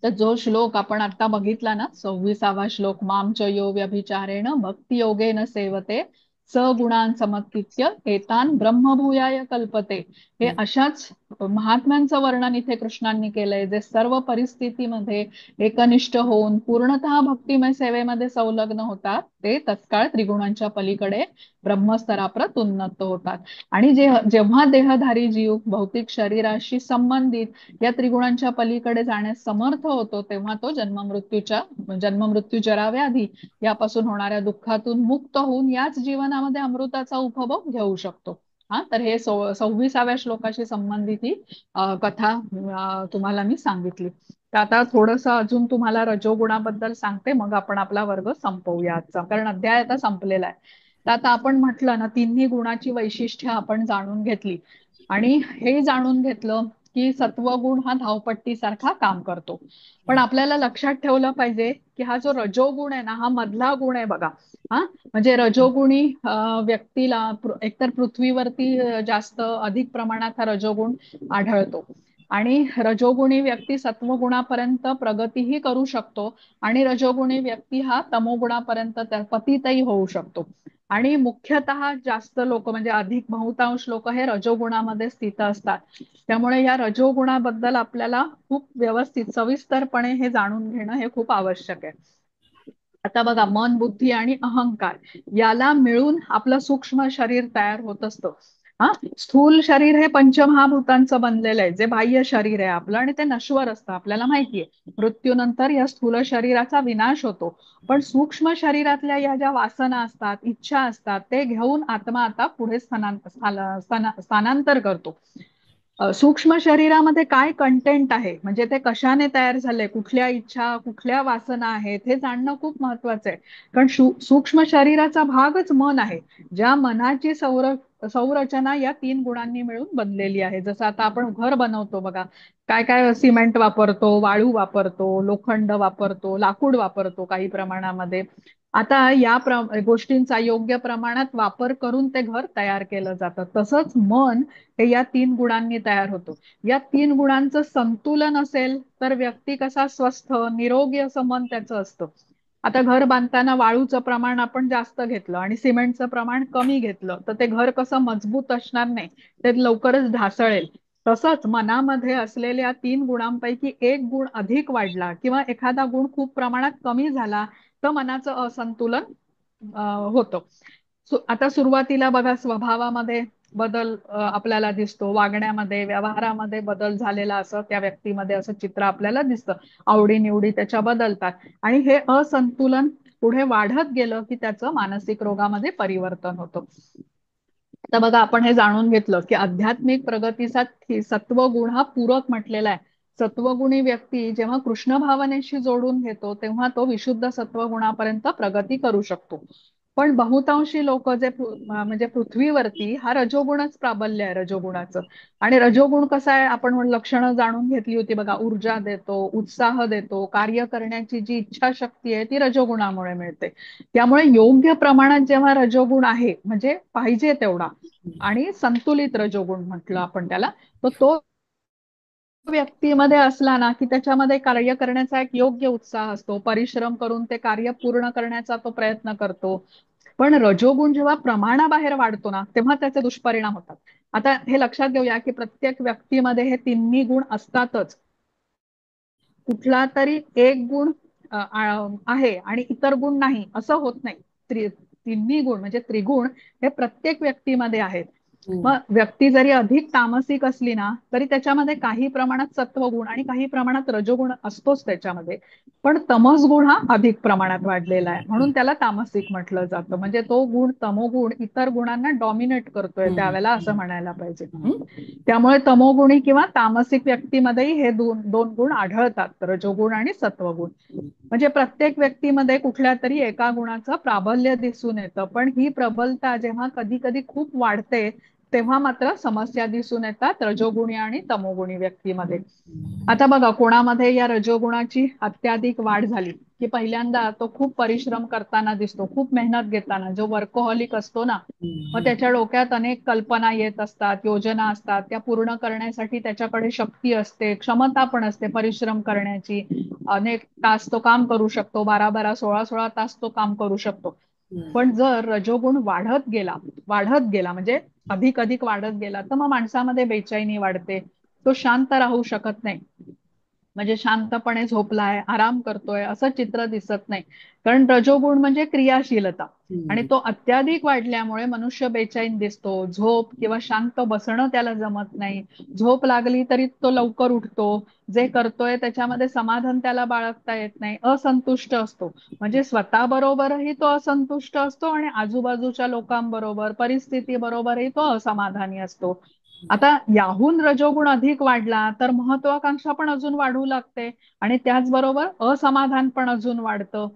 A: तर जो श्लोक आपण आता बघितला ना, 26वा श्लोक, माम च यो व्यभिचारेण भक्ती योगेन सेवते सगुणान समतीत्य एतान ब्रह्मभूयाय कल्पते. हे अशाच महात्म्यांचं वर्णन इथे कृष्णांनी केलंय, जे सर्व परिस्थितीमध्ये एकनिष्ठ होऊन पूर्णतः भक्तिमय सेवेमध्ये संलग्न होतात, ते तत्काळ त्रिगुणांच्या पलीकडे ब्रह्मस्तराप्रत उन्नत होतात. आणि जेव्हा देहधारी जीव भौतिक शरीराशी संबंधित या त्रिगुणांच्या पलीकडे जाण्यास समर्थ होतो, तेव्हा तो जन्ममृत्यू जराव्याधी यापासून होणाऱ्या दुःखातून मुक्त होऊन याच जीवनामध्ये अमृताचा उपभोग घेऊ शकतो. हा, तर हे 26व्या श्लोकाशी संबंधित ही कथा तुम्हाला मी सांगितली. तर आता थोडस अजून तुम्हाला रजोगुणाबद्दल सांगते, मग आपण आपला वर्ग संपवूया आजचा, कारण अध्याय आता संपलेला आहे. तर आता आपण म्हटलं ना, तिन्ही गुणाची वैशिष्ट्य आपण जाणून घेतली आणि हे जाणून घेतलं की सत्वगुण हा धावपट्टीसारखा काम करतो. पण आपल्याला लक्षात ठेवलं पाहिजे की हा जो रजोगुण आहे ना, हा मधला गुण आहे बघा. हा, म्हणजे रजोगुणी व्यक्तीला एकतर पृथ्वीवरती जास्त अधिक प्रमाणात हा रजोगुण आढळतो आणि रजोगुणी व्यक्ती सत्वगुणापर्यंत प्रगतीही करू शकतो आणि रजोगुणी व्यक्ती हा तमोगुणापर्यंत पतितही होऊ शकतो. आणि मुख्यतः जास्त लोक म्हणजे अधिक बहुतांश लोक हे रजोगुणामध्ये स्थित असतात. त्यामुळे या रजोगुणाबद्दल आपल्याला खूप व्यवस्थित सविस्तरपणे हे जाणून घेणं हे खूप आवश्यक आहे. आता बघा, मन, बुद्धी आणि अहंकार याला मिळून आपलं सूक्ष्म शरीर तयार होत असतं. हा, स्थूल शरीर हे पंचमहाभूतांचं बनलेलं आहे, जे बाह्य शरीर आहे आपलं, आणि ते नश्वर असतं, आपल्याला माहितीये. मृत्यूनंतर या स्थूल शरीराचा विनाश होतो. पण सूक्ष्म शरीरातल्या या ज्या वासना असतात, इच्छा असतात, ते घेऊन आत्मा आता पुढे स्थानांतर करतो. सूक्ष्म शरीरामध्ये काय कंटेंट आहे, म्हणजे ते कशाने तयार झाले, कुठल्या इच्छा कुठल्या वासना आहेत, हे जाणणं खूप महत्वाचं आहे. कारण सूक्ष्म शरीराचा भागच मन आहे, ज्या मनाची संरचना या 3 गुणांनी मिळून बनलेली आहे. जसं आता आपण घर बनवतो बघा, काय काय सिमेंट वापरतो, वाळू वापरतो, लोखंड वापरतो, लाकूड वापरतो काही प्रमाणामध्ये. आता या गोष्टींचा योग्य प्रमाणात वापर करून ते घर तयार केलं जातं. तसंच मन हे या 3 गुणांनी तयार होतो. या 3 गुणांचं संतुलन असेल तर व्यक्ती कसा स्वस्थ निरोगी असं मन त्याचं असतं. आता घर बांधताना वाळूचं प्रमाण आपण जास्त घेतलं आणि सिमेंटचं प्रमाण कमी घेतलं तर ते घर कसं मजबूत असणार नाही, ते लवकरच ढासळेल. तसंच मनामध्ये असलेल्या 3 गुणांपैकी एक गुण अधिक वाढला किंवा एखादा गुण खूप प्रमाणात कमी झाला तर मनाचं असंतुलन होतं. आता सुरुवातीला बघा स्वभावामध्ये बदल आपल्याला दिसतो, वागण्यामध्ये व्यवहारामध्ये बदल झालेला असं त्या व्यक्तीमध्ये असं चित्र आपल्याला दिसतं. आवडीनिवडी त्याच्या बदलतात आणि हे असंतुलन पुढे वाढत गेलं की त्याचं मानसिक रोगामध्ये परिवर्तन होतं. तर बघा आपण हे जाणून घेतलं की आध्यात्मिक प्रगतीसाठी सत्वगुण हा पूरक म्हटलेला आहे. सत्वगुणी व्यक्ती जेव्हा कृष्ण भावनेशी जोडून घेतो तेव्हा तो विशुद्ध सत्वगुणापर्यंत प्रगती करू शकतो. पण बहुतांशी लोक जे म्हणजे पृथ्वीवरती हा रजोगुणच प्राबल्य आहे रजोगुणाचं. आणि रजोगुण कसा आहे आपण लक्षणं जाणून घेतली होती बघा, ऊर्जा देतो, उत्साह देतो, कार्य करण्याची जी इच्छाशक्ती आहे ती रजोगुणामुळे मिळते. त्यामुळे योग्य प्रमाणात जेव्हा रजोगुण आहे म्हणजे पाहिजे तेवढा आणि संतुलित रजोगुण म्हटलं आपण त्याला, तर तो व्यक्तीमध्ये असला ना की त्याच्यामध्ये कार्य करण्याचा एक योग्य उत्साह असतो, परिश्रम करून ते कार्य पूर्ण करण्याचा तो प्रयत्न करतो. पण रजोगुण जेव्हा प्रमाणाबाहेर वाढतो ना तेव्हा त्याचे दुष्परिणाम होतात. आता हे लक्षात घेऊया की प्रत्येक व्यक्तीमध्ये हे तिन्ही गुण असतातच. कुठला तरी एक गुण आहे आणि इतर गुण नाही असं होत नाही. तिन्ही गुण म्हणजे त्रिगुण हे प्रत्येक व्यक्तीमध्ये आहेत. मग व्यक्ती जरी अधिक तामसिक असली ना तरी त्याच्यामध्ये काही प्रमाणात सत्वगुण आणि काही प्रमाणात रजोगुण असतोच त्याच्यामध्ये. पण तमस गुण हा अधिक प्रमाणात वाढलेला आहे म्हणून त्याला तामसिक म्हटलं जातं. म्हणजे तो गुण तमोगुण इतर गुणांना डॉमिनेट करतोय त्यावेळेला असं म्हणायला पाहिजे. त्यामुळे तमोगुणी किंवा तामसिक व्यक्तीमध्येही हे दोन दोन गुण आढळतात, रजोगुण आणि सत्वगुण. म्हणजे प्रत्येक व्यक्तीमध्ये कुठल्या तरी एका गुणाचं प्राबल्य दिसून येतं. पण ही प्रबलता जेव्हा कधी कधी खूप वाढते तेव्हा मात्र समस्या दिसून येतात रजोगुणी आणि तमोगुणी व्यक्तीमध्ये. आता बघा कोणामध्ये या रजोगुणाची अत्याधिक वाढ झाली की पहिल्यांदा तो खूप परिश्रम करताना दिसतो, खूप मेहनत घेताना, जो वर्कोहॉलिक असतो ना मग त्याच्या डोक्यात अनेक कल्पना येत असतात, योजना असतात, त्या पूर्ण करण्यासाठी त्याच्याकडे शक्ती असते, क्षमता पण असते परिश्रम करण्याची. अनेक तास तो काम करू शकतो, 12-12, 16-16 तास तो काम करू शकतो. पण जर रजोगुण वाढत गेला म्हणजे अधिक अधिक वाढत गेला तर मग माणसामध्ये बेचैनी वाढते, तो शांत राहू शकत नाही. म्हणजे शांतपणे झोपलाय, आराम करतोय असं चित्र दिसत नाही. कारण रजोगुण म्हणजे क्रियाशीलता आणि तो अत्याधिक वाढल्यामुळे मनुष्य बेचैन दिसतो, झोप किंवा शांत बसणं त्याला जमत नाही. झोप लागली तरी तो लवकर उठतो, जे करतोय त्याच्यामध्ये समाधान त्याला बाळगता येत नाही, असंतुष्ट असतो. म्हणजे स्वतःबरोबरही तो असंतुष्ट असतो आणि आजूबाजूच्या लोकांबरोबर परिस्थिती बरोबरही तो असमाधानी असतो. आता याहून रजोगुण अधिक वाढला तर महत्वाकांक्षा पण अजून वाढू लागते आणि त्याचबरोबर असमाधान पण अजून वाढतं.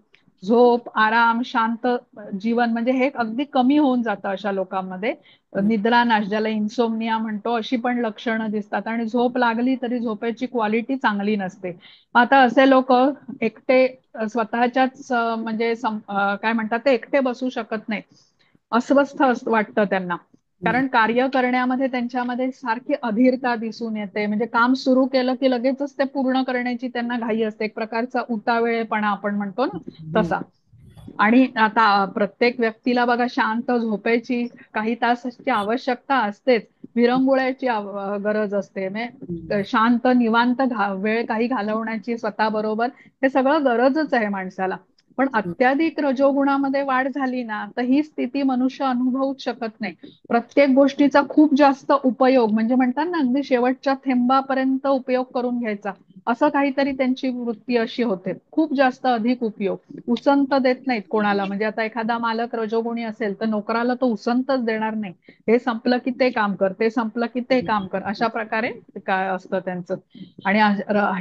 A: झोप, आराम, शांत जीवन म्हणजे हे अगदी कमी होऊन जातं अशा लोकांमध्ये. निद्रानाश ज्याला इन्सोमनिया म्हणतो अशी पण लक्षणं दिसतात आणि झोप लागली तरी झोपेची क्वालिटी चांगली नसते. आता असे लोक एकटे स्वतःच्याच म्हणजे काय म्हणतात ते एकटे बसू शकत नाही, अस्वस्थ वाटतं त्यांना. कारण कार्य करण्यामध्ये त्यांच्यामध्ये सारखी अधीरता दिसून येते, म्हणजे काम सुरू केलं की लगेचच ते पूर्ण करण्याची त्यांना घाई असते, एक प्रकारचा उतावेळेपणा आपण म्हणतो ना तसा. आणि आता प्रत्येक व्यक्तीला बघा शांत झोपेची काही तासाची आवश्यकता असतेच, विरंगुळ्याची गरज असते, म्हणजे शांत निवांत वेळ काही घालवण्याची स्वतःबरोबर, हे सगळं गरजच आहे माणसाला. पण अत्याधिक रजोगुणामध्ये वाढ झाली ना तर ही स्थिती मनुष्य अनुभवूच शकत नाही. प्रत्येक गोष्टीचा खूप जास्त उपयोग म्हणजे म्हणतात ना अगदी शेवटच्या थेंबापर्यंत उपयोग करून घ्यायचा, असं काहीतरी त्यांची वृत्ती अशी होते. खूप जास्त अधिक उपयोग, उसंत देत नाहीत कोणाला. म्हणजे आता एखादा मालक रजोगुणी असेल तर नोकराला तो उसंतच देणार नाही, हे संपलं की ते काम कर, ते संपलं की ते काम कर, अशा प्रकारे काय असतं त्यांचं. आणि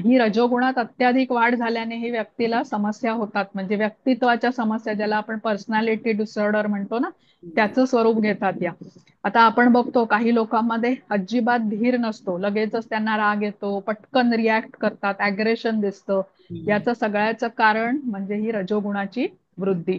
A: ही रजोगुणात अत्याधिक वाढ झाल्याने ही व्यक्तीला समस्या होतात, म्हणजे व्यक्तित्वाच्या समस्या ज्याला आपण पर्सनॅलिटी डिसऑर्डर म्हणतो ना त्याचं स्वरूप घेतात या. आता आपण बघतो काही लोकांमध्ये अजिबात धीर नसतो, लगेचच त्यांना राग येतो, पटकन रिॲक्ट करतात, अग्रेशन दिसतं. याचं सगळ्याचं कारण म्हणजे ही रजोगुणाची वृद्धी.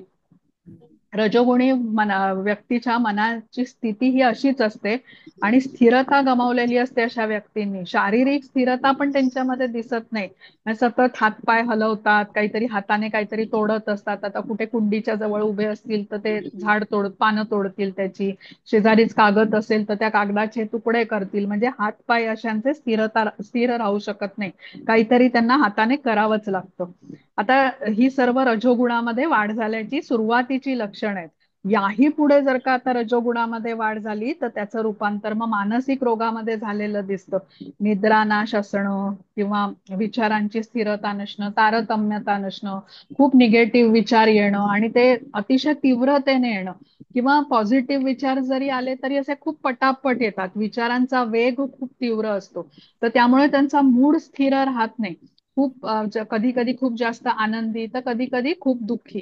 A: रजोगुणी व्यक्तीच्या मनाची स्थिती ही अशीच असते आणि स्थिरता गमावलेली असते अशा व्यक्तींनी. शारीरिक स्थिरता पण त्यांच्यामध्ये दिसत नाही. म्हणजे सतत हातपाय हलवतात, काहीतरी हाताने काहीतरी तोडत असतात. आता कुठे कुंडीच्या जवळ उभे असतील तर ते झाड पानं तोडतील त्याची. शेजारीच कागद असेल तर त्या कागदाचे तुकडे करतील. म्हणजे हातपाय अशांचे स्थिर राहू शकत नाही. काहीतरी त्यांना हाताने करावंच लागतं. आता ही सर्व रजोगुणामध्ये वाढ झाल्याची सुरुवातीची लक्षण आहेत. याही पुढे जर का आता रजोगुणामध्ये वाढ झाली तर त्याचं रूपांतर मग मानसिक रोगामध्ये झालेलं दिसतं. निद्रानाश असणं किंवा विचारांची स्थिरता नसणं, तारतम्यता नसणं, खूप निगेटिव्ह विचार येणं आणि ते अतिशय तीव्रतेने येणं किंवा पॉझिटिव्ह विचार जरी आले तरी असे खूप पटापट येतात. विचारांचा वेग खूप तीव्र असतो. तर त्यामुळे त्यांचा मूड स्थिर राहत नाही. खूप कधी कधी खूप जास्त आनंदी तर कधी कधी खूप दुःखी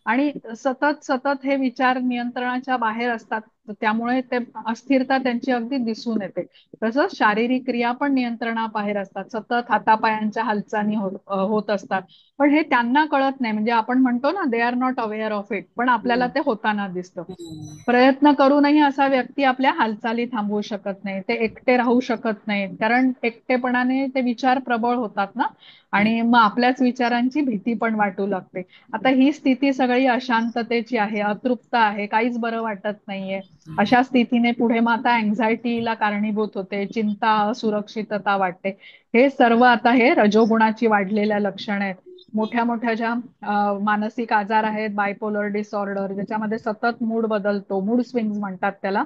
A: आणि सतत सतत हे विचार नियंत्रणाच्या बाहेर असतात. त्यामुळे ते अस्थिरता त्यांची अगदी दिसून येते. तसंच शारीरिक क्रिया पण नियंत्रणाबाहेर असतात. सतत हातापायांच्या हालचाली होत असतात. पण हे त्यांना कळत नाही. म्हणजे आपण म्हणतो ना, they are not aware of it, पण आपल्याला
C: हम्म.
A: ते होताना दिसतं.
C: हम्म.
A: प्रयत्न करूनही असा व्यक्ती आपल्या हालचाली थांबवू शकत नाही. ते एकटे राहू शकत नाही, कारण एकटेपणाने ते विचार प्रबळ होतात ना आणि मग आपल्याच विचारांची भीती पण वाटू लागते. आता ही स्थिती सगळी अशांततेची आहे, अतृप्त आहे, काहीच बरं वाटत नाहीये. अशा स्थितीने पुढे मग आता अँझायटीला कारणीभूत होते, चिंता, असुरक्षितता वाटते. हे सर्व आता हे रजोगुणाची वाढलेल्या लक्षण आहेत. मोठ्या मोठ्या ज्या मानसिक आजार आहेत, बायपोलर डिसऑर्डर, ज्याच्यामध्ये सतत मूड बदलतो, मूड स्विंग्स म्हणतात त्याला,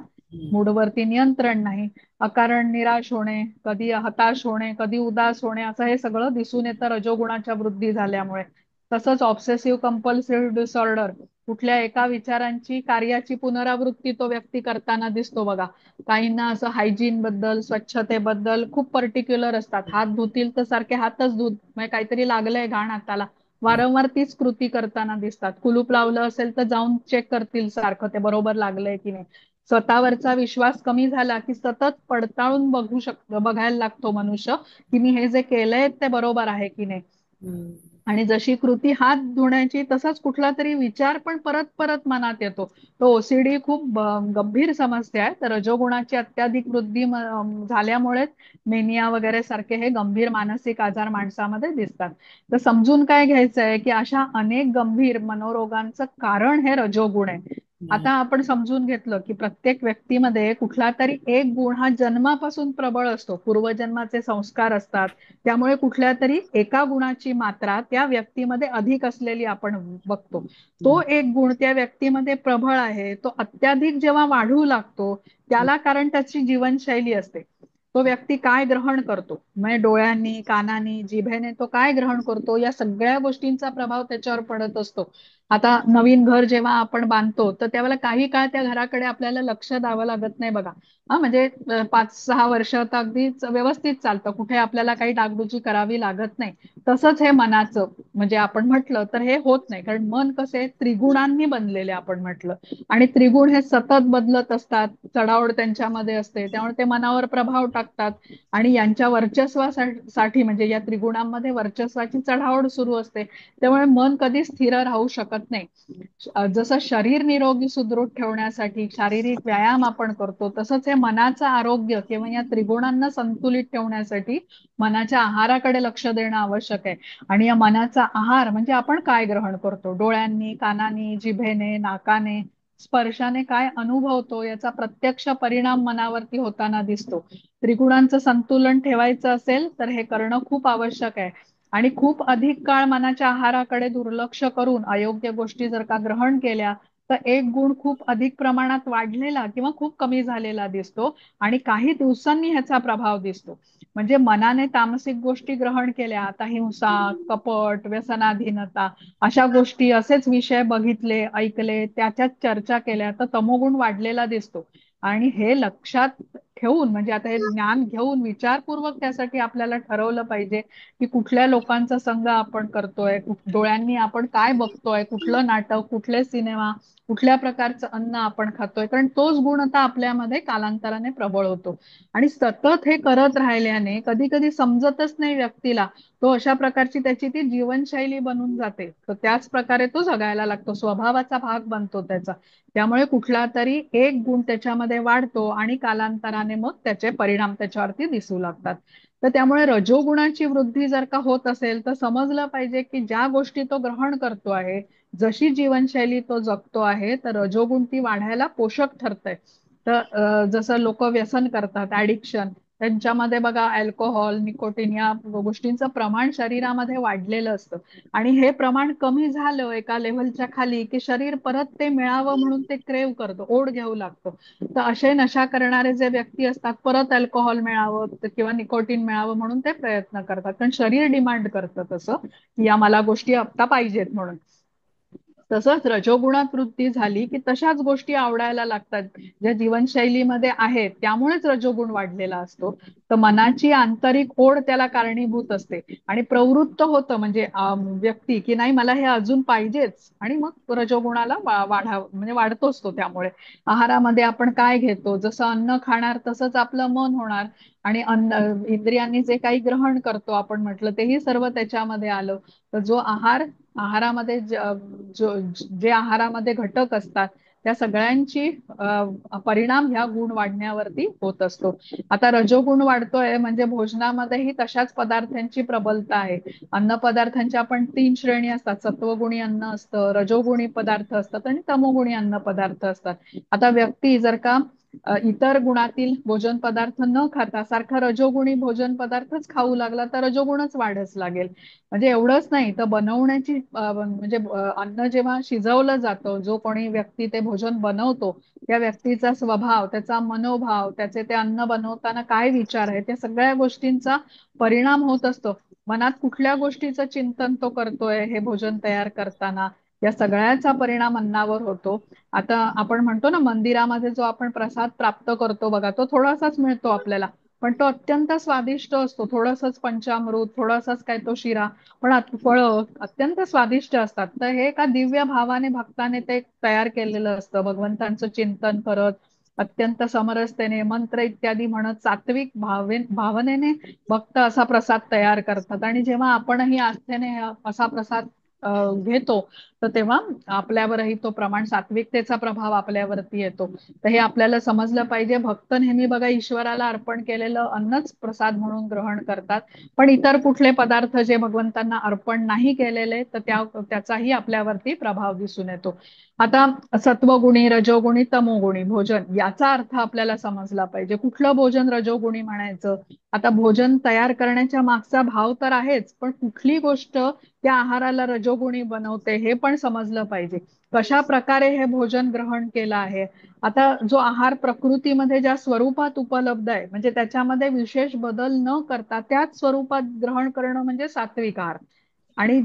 A: मूडवरती नियंत्रण नाही, अकारण निराश होणे, कधी हताश होणे, कधी उदास होणे, असं हे सगळं दिसून येतं रजोगुणाच्या वृद्धी झाल्यामुळे. तसंच ऑब्सेसिव्ह कंपल्सिव्ह डिसऑर्डर, कुठल्या एका विचारांची कार्याची पुनरावृत्ती तो व्यक्ती करताना दिसतो बघा. काहींना असं हायजीन बद्दल, स्वच्छतेबद्दल खूप पर्टिक्युलर असतात. हात धुतील तर सारखे हातच धुत, म्हणजे काहीतरी लागलंय घाण हाताला, वारंवार तीच कृती करताना दिसतात. कुलूप लावलं असेल तर जाऊन चेक करतील सारखं ते बरोबर लागलंय की नाही. स्वतःवरचा विश्वास कमी झाला की सतत पडताळून बघायला लागतो मनुष्य की मी हे जे केलंय ते बरोबर आहे की नाही.
C: हम्म.
A: आणि जशी कृती हात धुण्याची, तसाच कुठला तरी विचार पण परत परत मनात येतो. तो ओसीडी खूप गंभीर समस्या आहे. तर रजोगुणाची अत्याधिक वृद्धी झाल्यामुळेच मेनिया वगैरे सारखे हे गंभीर मानसिक आजार माणसामध्ये दिसतात. तर समजून काय घ्यायचं आहे की अशा अनेक गंभीर मनोरोगांचं कारण हे रजोगुण आहे. आता आपण समजून घेतलं की प्रत्येक व्यक्तीमध्ये कुठला तरी एक गुण हा जन्मापासून प्रबळ असतो. पूर्वजन्माचे संस्कार असतात. त्यामुळे कुठल्या तरी एका गुणाची मात्रा त्या व्यक्तीमध्ये अधिक असलेली आपण बघतो. तो एक गुण त्या व्यक्तीमध्ये प्रबळ आहे, तो अत्याधिक जेव्हा वाढू लागतो त्याला कारण त्याची जीवनशैली असते. तो व्यक्ती काय ग्रहण करतो, म्हणजे डोळ्यांनी, कानांनी, जिभेने तो काय ग्रहण करतो, या सगळ्या गोष्टींचा प्रभाव त्याच्यावर पडत असतो. आता नवीन घर जेव्हा आपण बांधतो तर त्यावेळेला काही काळ त्या घराकडे आपल्याला लक्ष द्यावं लागत नाही बघा. हा म्हणजे 5-6 वर्ष तर अगदीच व्यवस्थित चालतं, कुठे आपल्याला काही डागडुजी करावी लागत नाही. तसंच हे मनाचं, म्हणजे आपण म्हटलं तर हे होत नाही, कारण मन कसे त्रिगुणांनी बनलेले आपण म्हटलं, आणि त्रिगुण हे सतत बदलत असतात, चढाओढ त्यांच्यामध्ये असते, त्यामुळे ते मनावर प्रभाव टाकतात आणि यांच्या वर्चस्वासाठी, म्हणजे या त्रिगुणांमध्ये वर्चस्वाची चढाओढ सुरू असते. त्यामुळे मन कधी स्थिर राहू शकत नाही. जसं शरीर निरोगी सुदृढ ठेवण्यासाठी शारीरिक व्यायाम आपण करतो, तसंच हे मनाचं आरोग्य किंवा या त्रिगुणांना संतुलित ठेवण्यासाठी मनाच्या आहाराकडे लक्ष देणं आवश्यक आहे. आणि या मनाचा आहार म्हणजे आपण काय ग्रहण करतो, डोळ्यांनी, कानांनी, जिभेने, नाकाने, स्पर्शाने काय अनुभवतो, याचा प्रत्यक्ष परिणाम मनावरती होताना दिसतो. त्रिगुणांचं संतुलन ठेवायचं असेल तर हे करणं खूप आवश्यक आहे. आणि खूप अधिक काळ मनाच्या आहाराकडे दुर्लक्ष करून अयोग्य गोष्टी जर का ग्रहण केल्या तर एक गुण खूप अधिक प्रमाणात वाढलेला किंवा खूप कमी झालेला दिसतो आणि काही दिवसांनी ह्याचा प्रभाव दिसतो. म्हणजे मनाने तामसिक गोष्टी ग्रहण केल्या, आता हिंसा, कपट, व्यसनाधीनता, अशा गोष्टी, असेच विषय बघितले, ऐकले, त्याच्यात चर्चा केल्या तर तमोगुण वाढलेला दिसतो. आणि हे लक्षात ठेवून, म्हणजे आता हे ज्ञान घेऊन विचारपूर्वक त्यासाठी आपल्याला ठरवलं पाहिजे की कुठल्या लोकांचा संग आपण करतोय, डोळ्यांनी आपण काय बघतोय, कुठलं नाटक, कुठले सिनेमा, कुठल्या प्रकारचं अन्न आपण खातोय, कारण तोच गुण आता आपल्यामध्ये कालांतराने प्रबळ होतो. आणि सतत हे करत राहिल्याने कधी कधी समजतच नाही व्यक्तीला तो अशा प्रकारची त्याची ती जीवनशैली बनून जाते. तर त्याच प्रकारे तो जगायला लागतो, स्वभावाचा भाग बनतो त्याचा. त्यामुळे कुठला तरी एक गुण त्याच्यामध्ये वाढतो आणि कालांतराने मग त्याचे परिणाम त्याच्यावरती दिसू लागतात. तर त्यामुळे रजोगुणाची वृद्धी जर का होत असेल तर समजलं पाहिजे की ज्या गोष्टी तो ग्रहण करतो आहे, जशी जीवनशैली तो जगतो आहे, तर रजोगुण ती वाढायला पोषक ठरतंय. तर जसं लोक व्यसन करतात, ऍडिक्शन, त्यांच्यामध्ये बघा अल्कोहोल, निकोटीन या गोष्टींचं प्रमाण शरीरामध्ये वाढलेलं असतं. आणि हे प्रमाण कमी झालं एका लेव्हलच्या खाली की शरीर परत ते मिळावं म्हणून ते क्रेव करतो, ओढ घेऊ लागतो. तर असे नशा करणारे जे व्यक्ती असतात, परत अल्कोहोल मिळावं किंवा निकोटीन मिळावं म्हणून ते प्रयत्न करतात, कारण शरीर डिमांड करतं तसं की या मला गोष्टी आता पाहिजेत म्हणून. तसंच रजोगुणात वृद्धी झाली की तशाच गोष्टी आवडायला लागतात ज्या जीवनशैलीमध्ये आहेत, त्यामुळेच रजोगुण वाढलेला असतो. तर मनाची आंतरिक ओढ त्याला कारणीभूत असते आणि प्रवृत्त होतं म्हणजे व्यक्ती की नाही मला हे अजून पाहिजेच, आणि मग रजोगुणाला म्हणजे वाढतोच तो. त्यामुळे आहारामध्ये आपण काय घेतो, जसं अन्न खाणार तसंच आपलं मन होणार. आणि इंद्रियांनी जे काही ग्रहण करतो आपण म्हटलं तेही सर्व त्याच्यामध्ये आलं. तर जो आहारामध्ये जे आहारामध्ये घटक असतात त्या सगळ्यांची परिणाम ह्या गुण वाढण्यावरती होत असतो. आता रजोगुण वाढतोय म्हणजे भोजनामध्येही तशाच पदार्थांची प्रबलता आहे. अन्न पदार्थांच्या पण 3 श्रेणी असतात, सत्वगुणी अन्न असतं, रजोगुणी पदार्थ असतात आणि तमोगुणी अन्न पदार्थ असतात. आता व्यक्ती जर का इतर गुणातील भोजन पदार्थ न खाता सारखा रजोगुणी भोजन पदार्थच खाऊ लागला तर रजोगुणच वाढच लागेल. म्हणजे एवढंच नाही तर बनवण्याची म्हणजे अन्न जेव्हा शिजवलं जातं, जो कोणी व्यक्ती ते भोजन बनवतो त्या व्यक्तीचा स्वभाव, त्याचा मनोभाव, त्याचे ते अन्न बनवताना काय विचार आहे, त्या सगळ्या गोष्टींचा परिणाम होत असतो. मनात कुठल्या गोष्टीचं चिंतन तो करतोय हे भोजन तयार करताना, या सगळ्याचा परिणाम अन्नावर होतो. आता आपण म्हणतो ना मंदिरामध्ये जो आपण प्रसाद प्राप्त करतो बघा, तो थोडासाच मिळतो आपल्याला, पण तो अत्यंत स्वादिष्ट असतो. थोडंसंच पंचामृत, थोडासाच काय तो शिरा, पण फळं अत्यंत स्वादिष्ट असतात. तर हे एका दिव्य भावाने भक्ताने ते तयार केलेलं असतं, भगवंतांचं चिंतन करत अत्यंत समरसतेने मंत्र इत्यादी म्हणत सात्विक भावनेने भक्त असा प्रसाद तयार करतात. आणि जेव्हा आपणही आस्थेने असा प्रसाद घेतो तर तेव्हा आपल्यावरही तो प्रमाण सात्विकतेचा प्रभाव आपल्यावरती येतो. तर हे आपल्याला समजलं पाहिजे. भक्त नेहमी बघा ईश्वराला अर्पण केलेलं अन्नच प्रसाद म्हणून ग्रहण करतात, पण इतर कुठले पदार्थ जे भगवंतांना अर्पण नाही केलेले तर त्याचाही आपल्यावरती प्रभाव दिसून येतो. आता सत्वगुणी, रजोगुणी, तमोगुणी भोजन याचा अर्थ आपल्याला समजला पाहिजे. कुठलं भोजन रजोगुणी म्हणायचं? आता भोजन तयार करण्याच्या मागचा भाव तर आहेच, पण कुठली गोष्ट त्या आहाराला रजोगुणी बनवते हे पण समजलं पाहिजे. कशा प्रकारे हे भोजन ग्रहण केलं आहे. आता जो आहार प्रकृतीमध्ये ज्या स्वरूपात उपलब्ध आहे म्हणजे त्याच्यामध्ये विशेष बदल न करता त्याच स्वरूपात ग्रहण करणं म्हणजे सात्विक आहार. आणि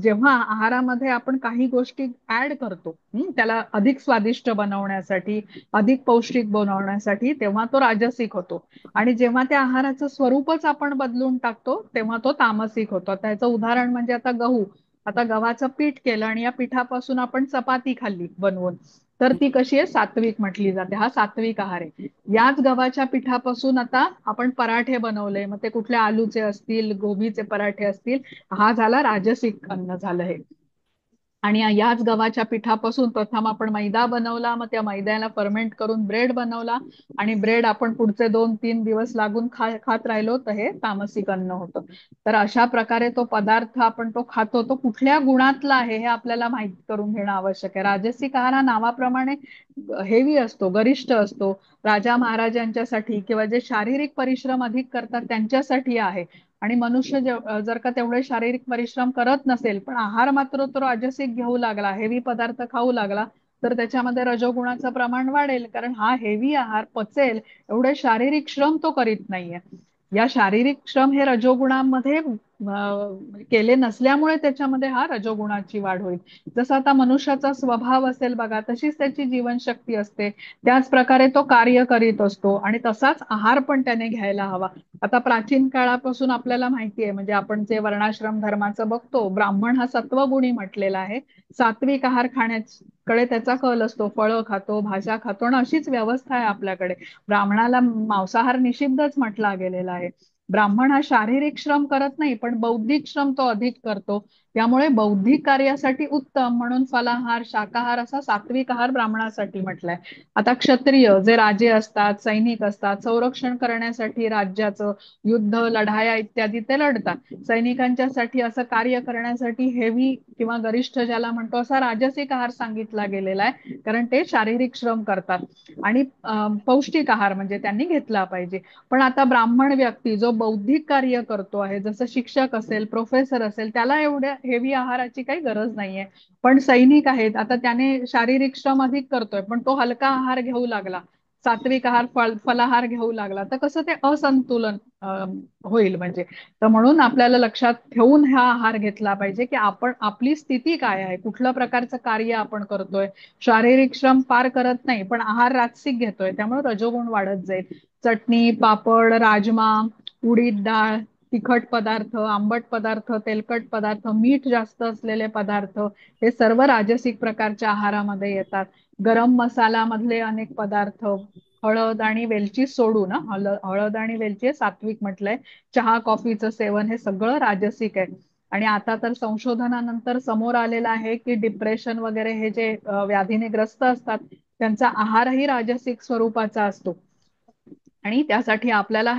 A: जेव्हा आहारामध्ये आपण काही गोष्टी ऍड करतो त्याला अधिक स्वादिष्ट बनवण्यासाठी, अधिक पौष्टिक बनवण्यासाठी, तेव्हा तो राजसिक होतो. आणि जेव्हा त्या आहाराचं स्वरूपच आपण बदलून टाकतो तेव्हा तो तामसिक होतो. त्याचं उदाहरण म्हणजे आता गहू. आता गव्हाचं पीठ केलं आणि या पिठापासून आपण चपाती खाल्ली बनवून, तर ती कशी आहे? सात्विक म्हटली जाते. हा सात्विक आहार आहे. याच गव्हाच्या पिठापासून आता आपण पराठे बनवले, मग ते कुठल्या आलूचे असतील, गोबीचे पराठे असतील, हा झाला राजसिक अन्न झालं हे. आणि याच गव्हाच्या पिठापासून प्रथम आपण मैदा बनवला, मग त्या मैद्याला फर्मेंट करून ब्रेड बनवला आणि ब्रेड आपण पुढचे 2-3 दिवस लागून खात राहिलो तर हे तामसिक अन्न होतं. तर अशा प्रकारे तो पदार्थ आपण तो खातो तो कुठल्या गुणातला आहे हे आपल्याला माहित करून घेणं आवश्यक आहे. राजसिक आहार हा नावाप्रमाणे हेवी असतो, गरिष्ठ असतो. राजा महाराजांच्यासाठी किंवा जे शारीरिक परिश्रम अधिक करतात त्यांच्यासाठी आहे. आणि मनुष्य जर का तेवढे शारीरिक परिश्रम करत नसेल पण आहार मात्र तो राजसिक घेऊ लागला, हेवी पदार्थ खाऊ लागला, तर त्याच्यामध्ये रजोगुणाचं प्रमाण वाढेल, कारण हा हेवी आहार पचेल एवढे शारीरिक श्रम तो करीत नाहीये. या शारीरिक श्रम हे रजोगुणामध्ये केले नसल्यामुळे त्याच्यामध्ये हा रजोगुणाची वाढ होईल. जसं आता मनुष्याचा स्वभाव असेल बघा, तशीच त्याची जीवनशक्ती असते, त्याच प्रकारे तो कार्य करीत असतो आणि तसाच आहार पण त्याने घ्यायला हवा. आता प्राचीन काळापासून आपल्याला माहिती आहे, म्हणजे आपण जे वर्णाश्रम धर्माचं बघतो, ब्राह्मण हा सत्वगुणी म्हटलेला आहे. सात्विक आहार खाण्याकडे त्याचा कल असतो, फळं खातो, भाज्या खातो आणि अशीच व्यवस्था आहे आपल्याकडे. ब्राह्मणाला मांसाहार निषिद्धच म्हटला गेलेला आहे. ब्राह्मण हा शारीरिक श्रम करत नाही, पण बौद्धिक श्रम तो अधिक करतो. त्यामुळे बौद्धिक कार्यासाठी उत्तम म्हणून फलाहार, शाकाहार असा सात्विक आहार ब्राह्मणासाठी म्हटलाय. आता क्षत्रिय जे राजे असतात, सैनिक असतात, संरक्षण करण्यासाठी राज्याचं युद्ध, लढाया इत्यादी ते लढतात. सैनिकांच्यासाठी असं कार्य करण्यासाठी हेवी किंवा गरिष्ठ ज्याला म्हणतो असा राजसिक आहार सांगितला गेलेला आहे, कारण ते शारीरिक श्रम करतात. आणि पौष्टिक आहार म्हणजे त्यांनी घेतला पाहिजे. पण आता ब्राह्मण व्यक्ती जो बौद्धिक कार्य करतो आहे, जसं शिक्षक असेल, प्रोफेसर असेल, त्याला एवढ्या हेवी आहाराची काही गरज नाहीये. पण सैनिक आहेत, आता त्याने शारीरिक श्रम अधिक करतोय, पण तो हलका आहार घेऊ लागला, सात्विक आहार, फलाहार घेऊ लागला, तर कसं ते असंतुलन होईल म्हणजे. तर म्हणून आपल्याला लक्षात ठेवून हा आहार घेतला पाहिजे की आपण आपली स्थिती काय आहे, कुठल्या प्रकारचं कार्य आपण करतोय. शारीरिक श्रम फार करत नाही, पण आहार राजसिक घेतोय, त्यामुळे रजोगुण वाढत जाईल. चटणी, पापड, राजमा, उडीद डाळ, तिखट पदार्थ, आंबट पदार्थ, तेलकट पदार्थ, मीठ जास्त असलेले पदार्थ, हे सर्व राजसिक प्रकारच्या आहारामध्ये येतात. गरम मसाला मधले अनेक पदार्थ, हळद आणि वेलची सोडून, हळद आणि वेलची सात्विक म्हटलंय. चहा, कॉफीचं सेवन हे सगळं राजसिक आहे. आणि आता तर संशोधनानंतर समोर आलेलं आहे की डिप्रेशन वगैरे हे जे व्याधीने ग्रस्त असतात, त्यांचा आहारही राजसिक स्वरूपाचा असतो. आणि त्यासाठी आपल्याला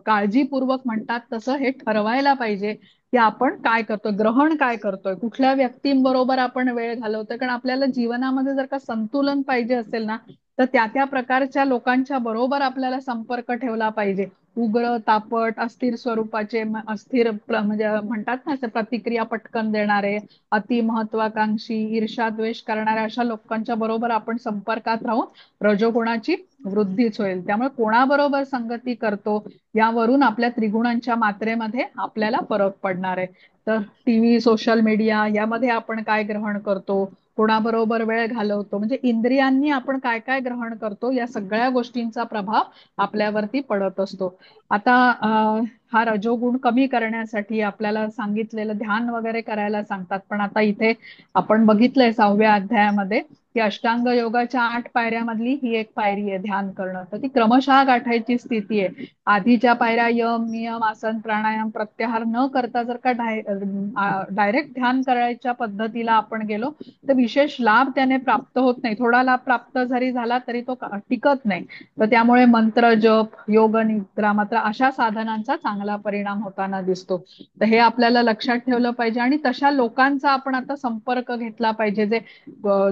A: काळजीपूर्वक म्हणतात तसं हे ठरवायला पाहिजे की आपण काय करतोय, ग्रहण काय करतोय, कुठल्या व्यक्तींबरोबर आपण वेळ घालवतोय. कारण आपल्याला जीवनामध्ये जर का संतुलन पाहिजे असेल ना, तर त्या त्या प्रकारच्या लोकांच्या बरोबर आपल्याला संपर्क ठेवला पाहिजे. उग्र, तापट, अस्थिर स्वरूपाचे, म्हणजे म्हणतात ना प्रतिक्रिया पटकन देणारे, अति महत्वाकांक्षी, ईर्ष्या द्वेष करणाऱ्या अशा लोकांच्या बरोबर आपण संपर्कात राहून रजोगुणाची वृद्धीच होईल. त्यामुळे कोणाबरोबर संगती करतो यावरून आपल्या त्रिगुणांच्या मात्रेमध्ये आपल्याला फरक पडणार आहे. तर टीव्ही, सोशल मीडिया यामध्ये आपण काय ग्रहण करतो, कोणाबरोबर वेळ घालवतो, म्हणजे इंद्रियांनी आपण काय काय ग्रहण करतो, या सगळ्या गोष्टींचा प्रभाव आपल्यावरती पडत असतो. आता हा रजोगुण कमी करण्यासाठी आपल्याला सांगितलेलं ध्यान वगैरे करायला सांगतात. पण आता इथे आपण बघितलंय 6व्या अध्यायामध्ये की अष्टांग योगाच्या 8 पायऱ्यामधली ही एक पायरी आहे ध्यान करणं. तर ती क्रमशः गाठायची स्थिती आहे. आधीच्या पायऱ्या यम, नियम, आसन, प्राणायाम, प्रत्याहार न करता जर का डायरेक्ट ध्यान करायच्या पद्धतीला आपण गेलो तर विशेष लाभ त्याने प्राप्त होत नाही. थोडा लाभ प्राप्त जरी झाला तरी तो टिकत नाही. तर त्यामुळे मंत्र जप, योग निद्रा मात्र अशा साधनांचा चांगला परिणाम होताना दिसतो. तर हे आपल्याला लक्षात ठेवलं पाहिजे आणि तशा लोकांचा आपण आता संपर्क घेतला पाहिजे जे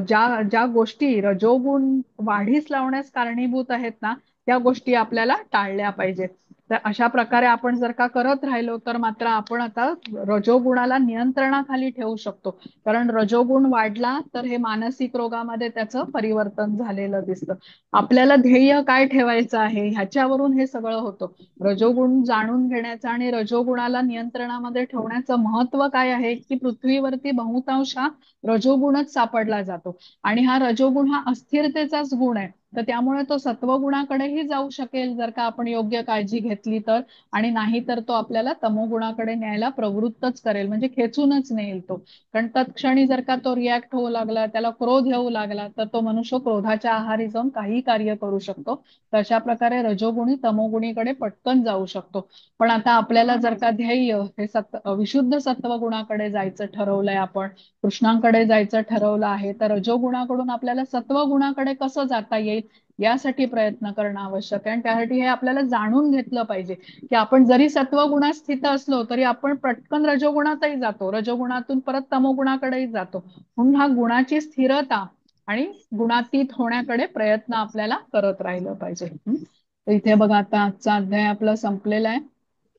A: ज्या ज्या गोष्टी रजोगुण वाढीस लावण्यास कारणीभूत आहेत ना, त्या गोष्टी आपल्याला टाळल्या पाहिजेत. तर अशा प्रकारे आपण जर का करत राहिलो तर मात्र आपण आता रजोगुणाला नियंत्रणाखाली ठेवू शकतो. कारण रजोगुण वाढला तर हे मानसिक रोगामध्ये त्याचं परिवर्तन झालेलं दिसतं. आपल्याला ध्येय काय ठेवायचं आहे ह्याच्यावरून हे सगळं होतं. रजोगुण जाणून घेण्याचं आणि रजोगुणाला नियंत्रणामध्ये ठेवण्याचं महत्व काय आहे की पृथ्वीवरती बहुतांश हा रजोगुणच सापडला जातो. आणि हा रजोगुण हा अस्थिरतेचाच गुण आहे. तर त्यामुळे तो सत्वगुणाकडेही जाऊ शकेल जर का आपण योग्य काळजी घेतली तर, आणि नाही तर तो आपल्याला तमोगुणाकडे न्यायला प्रवृत्तच करेल, म्हणजे खेचूनच नेईल तो. कारण तत्क्षणी जर का तो रिॲक्ट होऊ लागला, त्याला क्रोध येऊ लागला, तर तो मनुष्य क्रोधाच्या आहारी जाऊन काही कार्य करू शकतो. तशा प्रकारे रजोगुणी तमोगुणीकडे पटकन जाऊ शकतो. पण आता आपल्याला जर का ध्येय हे विशुद्ध सत्वगुणाकडे जायचं ठरवलंय, आपण कृष्णांकडे जायचं ठरवलं आहे, तर रजोगुणाकडून आपल्याला सत्वगुणाकडे कसं जाता येईल यासाठी प्रयत्न करणं आवश्यक आहे. आणि त्यासाठी हे आपल्याला जाणून घेतलं पाहिजे की आपण जरी सत्वगुणात स्थित असलो तरी आपण पटकन रजोगुणातही जातो, रजोगुणातून परत तमोगुणाकडेही जातो. म्हणून हा गुणाची स्थिरता आणि गुणातीत होण्याकडे प्रयत्न आपल्याला करत राहिलं पाहिजे. तर इथे बघा आता आजचा अध्याय आपला संपलेला आहे.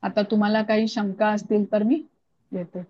A: आता तुम्हाला काही शंका असतील तर मी घेते.